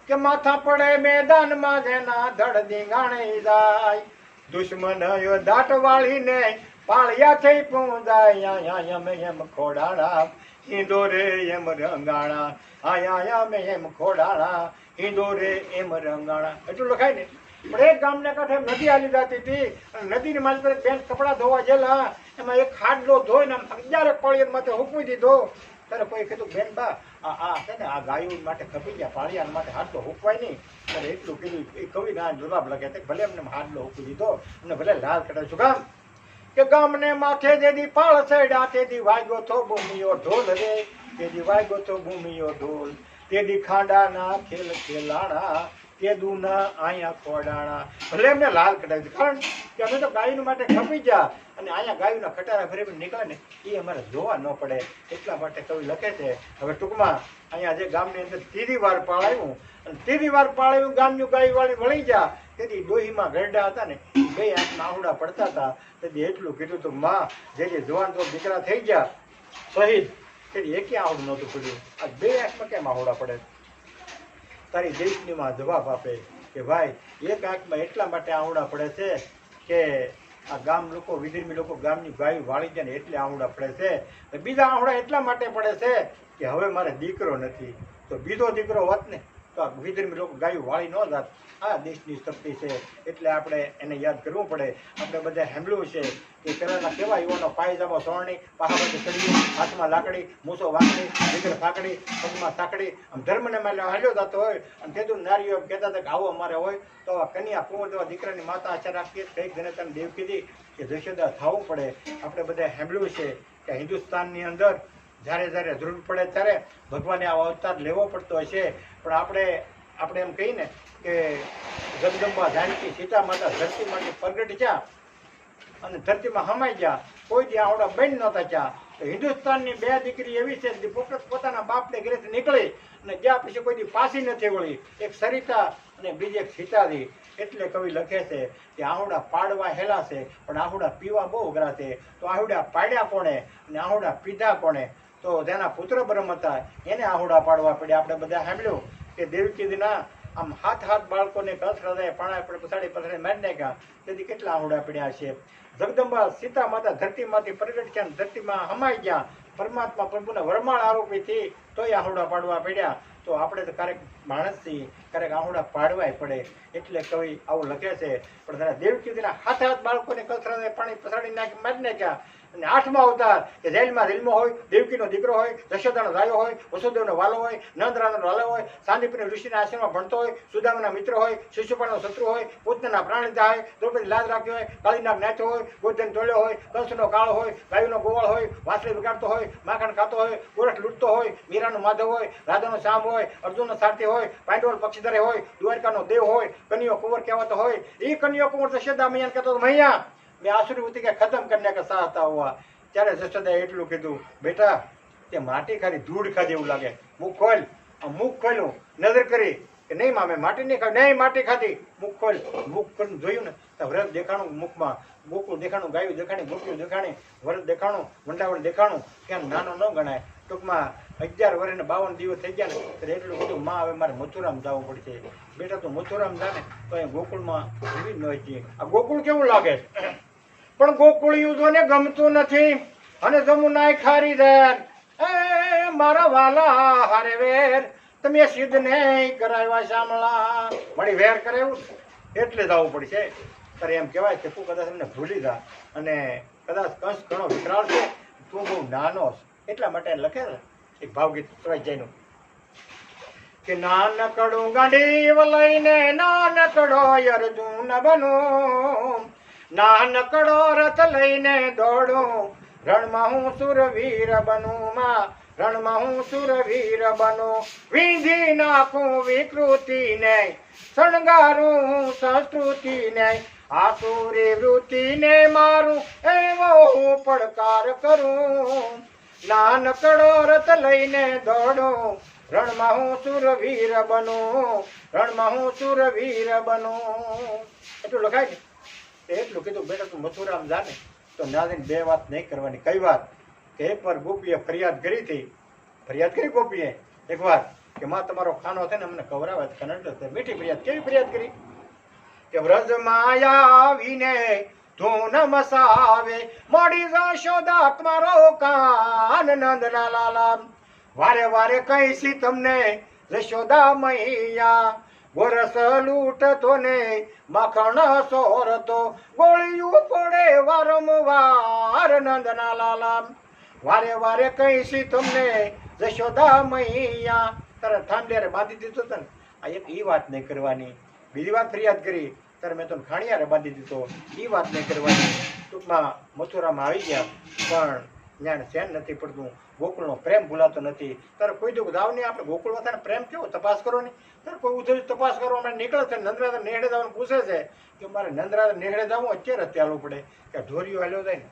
કે માથા પડે મેદાનમાં જેના ધડ દીંગાણે જાય દુશ્મન દાટ વાળીને પાળિયા થઈ પૂંજાય આયા અમે એમ ખોડાણા ઈંદોરે એમ રંગાણા આયા અમે એમ ખોડાણા ઈંદોરે એમ રંગાણા એટલું લખાય ને. પણ એક ગામને કાંઠે નદી આલી જતી હતી અને નદીની માલ પર બેન કપડાં ધોવા ગયેલા એમાં એક ખાડલો ધોઈને આમ 11 પાળિયા માથે હુકવી દીધો. ત્યારે કોઈ કીધું બેન બા આ છે ને આ ગાયો માટે ખપી ગયા પાળિયા માટે હાડલો હુકવાય નહીં. ત્યારે એટલું કીધું એ કવિ ના જવાબ લખે છે ભલે એમને હાડલો હુકવી દીધો અને ભલે લાલ કઢાય શું કામ કે ગામને માથે જેદી પાળ સડ્યા તેથી વાગ્યો તો ભૂમિયો ઢોલ રે તેથી વાગ્યો તો ભૂમિયો ઢોલ તેથી ખાડાના ખેલ ખેલાણા તેદુના અહીંયા ખોડાણા. ભલે એમને લાલ કઢાવી કારણ કે અમે તો ગાયનું માટે ખપી ગયા અને અહીંયા ગાયોના ખટારા ફરી નીકળે ને એ અમારે જોવા ન પડે એટલા માટે કવિ લખે છે. હવે ટૂંકમાં અહીંયા જે ગામની અંદર 3રી વાર પાળાવ્યું અને 3રી વાર પાળાવ્યું ગામનું ગાય વાળી વળી ગયા તેથી ડોહીમાં ગરડા હતા ને બે આંખમાં આહુડા પડતા હતા. તેથી એટલું કીધું તો માં જે જવાન તો દીકરા થઈ ગયા શહીદ તેથી એકે આહુડું નહોતું પડ્યું. આ બે આંખમાં કેમ આહુડા પડે? તારી દેશની માં જવાબ આપે કે ભાઈ એક આંખમાં એટલા માટે આહુડા પડે છે કે આ ગામ લોકો વિધર્મી લોકો ગામની ગાય વાળી જાય ને એટલે આહુડા પડે છે. બીજા આહુડા એટલા માટે પડે છે કે હવે મારે દીકરો નથી તો બીજો દીકરો હોત ને તો આ વિધર્મી લોકો ગાયું વાળી ન જાત. આ દેશની શક્તિ છે એટલે આપણે એને યાદ કરવું પડે. આપણે બધા સાંભળ્યું છે કે પહેલાના કેવા યુવાનો પાયજામો સોરણી પહાડે ચડ્યું હાથમાં લાકડી મૂસો વાકડી દીકર ફાકડી પગમાં સાકડી આમ ધર્મને માલે હાલ્યો જતો હોય અને તેદું નારીઓ કહેતા હતા કે આવો અમારે હોય તો આ કન્યા કુંવર જેવા દીકરાની માતા આશા રાખીએ કઈક જનતાને દેવ કીધી કે જશોદા થવું પડે. આપણે બધા સાંભળ્યું છે કે હિન્દુસ્તાનની અંદર જ્યારે જ્યારે જરૂર પડે ત્યારે ભગવાને આ અવતાર લેવો પડતો હશે. પણ આપણે એમ કહીને કે જગદંબા જાનકી સીતા માતા ધરતીમાંથી પ્રગટ થયા અને ધરતીમાં હમાઈ ગયા કોઈ દી આવડા બહેન નહોતા થયા. તો હિન્દુસ્તાનની 2 દીકરી એવી છે જે પોતાના બાપને ઘરેથી નીકળી અને જ્યાં પછી કોઈ દી પાછી નથી વળી. એક સરિતા અને બીજી એક સીતાજી. એટલે કવિ લખે છે કે આહુડા પાડવા હેલા છે પણ આહુડા પીવા બહુ અઘરા છે. તો આહુડા પાડ્યા કોણે અને આહુડા પીધા કોણે? તો જેના પુત્ર બ્રહ્મ હતા એને આહુડા પાડવા પડ્યા. આપણે બધા સાંભળ્યું કે દેવકીના આમ હાથ બાળકોને કસરદાય પાણા પર પછાડી મારી નાખ્યા તેથી કેટલા આહુડા પડ્યા છે. જગદંબા સીતા માતા ધરતીમાંથી પ્રગટ થયા ધરતીમાં હમાઈ ગયા પરમાત્મા પ્રભુના વરમાળ આરોપીથી તોય આહુડા પાડવા પડ્યા. તો આપણે તો ક્યારેક માણસ છીએ ક્યારેક આહુડા પાડવાય પડે એટલે કવિ આવું લખે છે. પણ દેવકીના હાથ બાળકોને કસરદાય પાણી પછાડી નાખી મારી નાખ્યા. અને 8મો અવતાર કે જેલમાં જન્મ હોય દેવકીનો દીકરો હોય જશોદાનો રાયો હોય વસુદેવનો વાલો હોય નંદરાનો વાલો હોય સાંદીપની ઋષિના આશ્રમમાં ભણતો હોય સુદામાના મિત્ર હોય શિશુપાળનો શત્રુ હોય પૂતનાના પ્રાણીતા હોય દ્રૌપદી લાજ રાખ્યો હોય કાળીનાગ નાચ્યો હોય ગોધન તોડ્યો હોય કંસનો કાળો હોય ગાયુનો ગોવાળ હોય વાસળી બગાડતો હોય માખણ ખાતો હોય ગોરખ લૂંટતો હોય મીરાનો માધવ હોય રાધાનો શામ હોય અર્જુનનો સારથી હોય પાંડવનો પક્ષીધરે હોય દ્વારકાનો દેવ હોય કન્યો કુંવર કહેવાતો હોય. એ કન્યો કુંવર જશોદા મૈયા કહેતો મૈયા મેં આસુરી કે ખતમ કરને કે સાહતા હુઆ. ત્યારે જશોદાએ એટલું કીધું બેટા તે માટી ખાલી ધૂળ ખાધી એવું લાગે. મુખ ખોલ. મુખ ખોલ્યું નજર કરી કે નહીં માં મેં માટી નહીં ખાધી. નહીં માટી ખાધી. મુખ ખોલ. મુખ કરીને જોયું ને તો વ્રત દેખાણું મુખમાં ગોકુળ દેખાણું ગાયું દેખાણી ગોપીઓ દેખાણી વ્રત દેખાણું વંડાવળ દેખાણું ક્યાં નાનો ન ગણાય. ટૂંકમાં 11 વર્ષ ને 52 દિવસ થઈ ગયા ને ત્યારે એટલું બધું માં હવે મારે મથુરામ જવું પડશે. બેટા તું મથુરામ જા ને તો અહીં ગોકુળમાં એવી ન હોય. આ ગોકુળ કેવું લાગે છે પણ ગોકુળિયું જોને ગમતું નથી અને જમુનાય ખારી દેર એ મારા વાલા હારે વેર તમે સિદ્ધ નહીં કરાવ્યા શામળા મળી વેર કરે એવું એટલે જવું પડશે. ત્યારે એમ કહેવાય કે તું કદાચ એમને ભૂલી જા અને કદાચ કંસ ઘણો વિકરાળ છે તું બહુ નાનો એટલા માટે લખે ને એક ભાવગીત સ્વાધ્યાયનું કે નાનકડું ગાંડીવ લઈને નાનકડો અર્જુન બનું નાનકડો રથ લઈને દોડું રણમાં હું સુરવીર બનું માં રણમાં હું સુરવીર બનું વિંધી નાખું વિકૃતિને શણગારું હું સંસ્કૃતિને આસુરી વૃત્તિને મારું એવો હું પડકાર કરું નાનકડો રથ લઈને દોડું રણમાં હું સુરવીર બનું રણમાં હું સુરવીર બનું. એટલું લખાય ને એટલું કીધું બેટા તું મથુરામ જા ને તો નાદીને 2 વાત નહીં કરવાની. કઈ વાત કે એકવાર ગોપીએ ફરિયાદ કરી હતી. ફરિયાદ કરી ગોપીએ એકવાર કે માં તમારો ખાનો છે ને અમને ખવડાવે છે કનડ મીઠી ફરિયાદ. કેવી ફરિયાદ કરી કે વ્રજમાં આવીને ધૂન મસાવે મોડી જશોદા તમારો કાન નંદના લાલા. વારે વારે કહીશી તમને જશોદા મૈયા ગોરસ લૂટતો ને માખણ સોરતો ગોળિયું પડે વારંવાર નંદના લાલા. વારે વારે કહીશી તમને જશોદા મૈયા. તારે ઠાંડેરે બાંધી દીધો હતો ને આ એક એ વાત નહીં કરવાની. બીજી વાત ફરિયાદ કરી ત્યારે મેં તને ખાણિયારે બાંધી દીધો એ વાત નહીં કરવાની. ટૂંકમાં મથુરામાં આવી ગયા પણ ત્યાં ચેન નથી પડતું. ગોકુળનો પ્રેમ ભૂલાતો નથી. તારે કોઈ દુઃખ દાવ નહીં. આપણે ગોકુળ વાતાને પ્રેમ કેવો તપાસ કરો નહીં. તારે કોઈ ઉધર તપાસ કરવા માટે નીકળે છે. નંદરાધર નેહડે જવાનું પૂછે છે કે મારે નંદરાધર નેહડે જવું અત્યારે જ ચાલવું પડે કે ઢોરિયો હાલ્યો જાય ને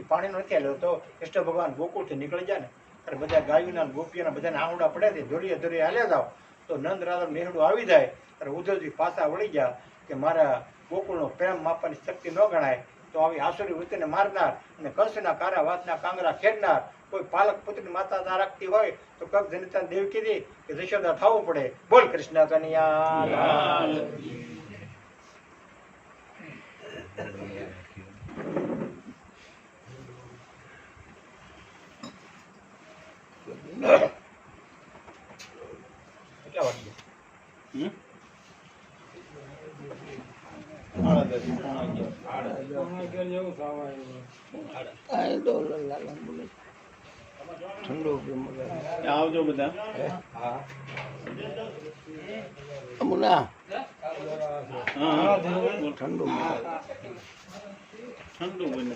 એ પાણીનો નથી હાલ્યો તો કૃષ્ણ ભગવાન ગોકુળથી નીકળી જાય ને ત્યારે બધા ગાયોના ગોપીઓના બધાને આંવડા પડે છે ધોરીએ હાલ્યા જાવ તો નંદરાધર નેહડું આવી જાય ત્યારે ઉધરજી પાછા વળી ગયા કે મારા ગોકુળનો પ્રેમ માપવાની શક્તિ ન ગણાય તો આવી આસુરી વૃત્તિને મારનાર અને કંસના કારા વાતના કાંગરા ખેડનાર કોઈ પાલક પુત્રની માતા ના રાખતી હોય તો કક જનિતા દેવ કીધી કે જશોદા થવું પડે. બોલ કૃષ્ણ કનૈયા લાલ. કેટલા વાગ્યા? હમ? આવજો બધા. ઠંડુ બને.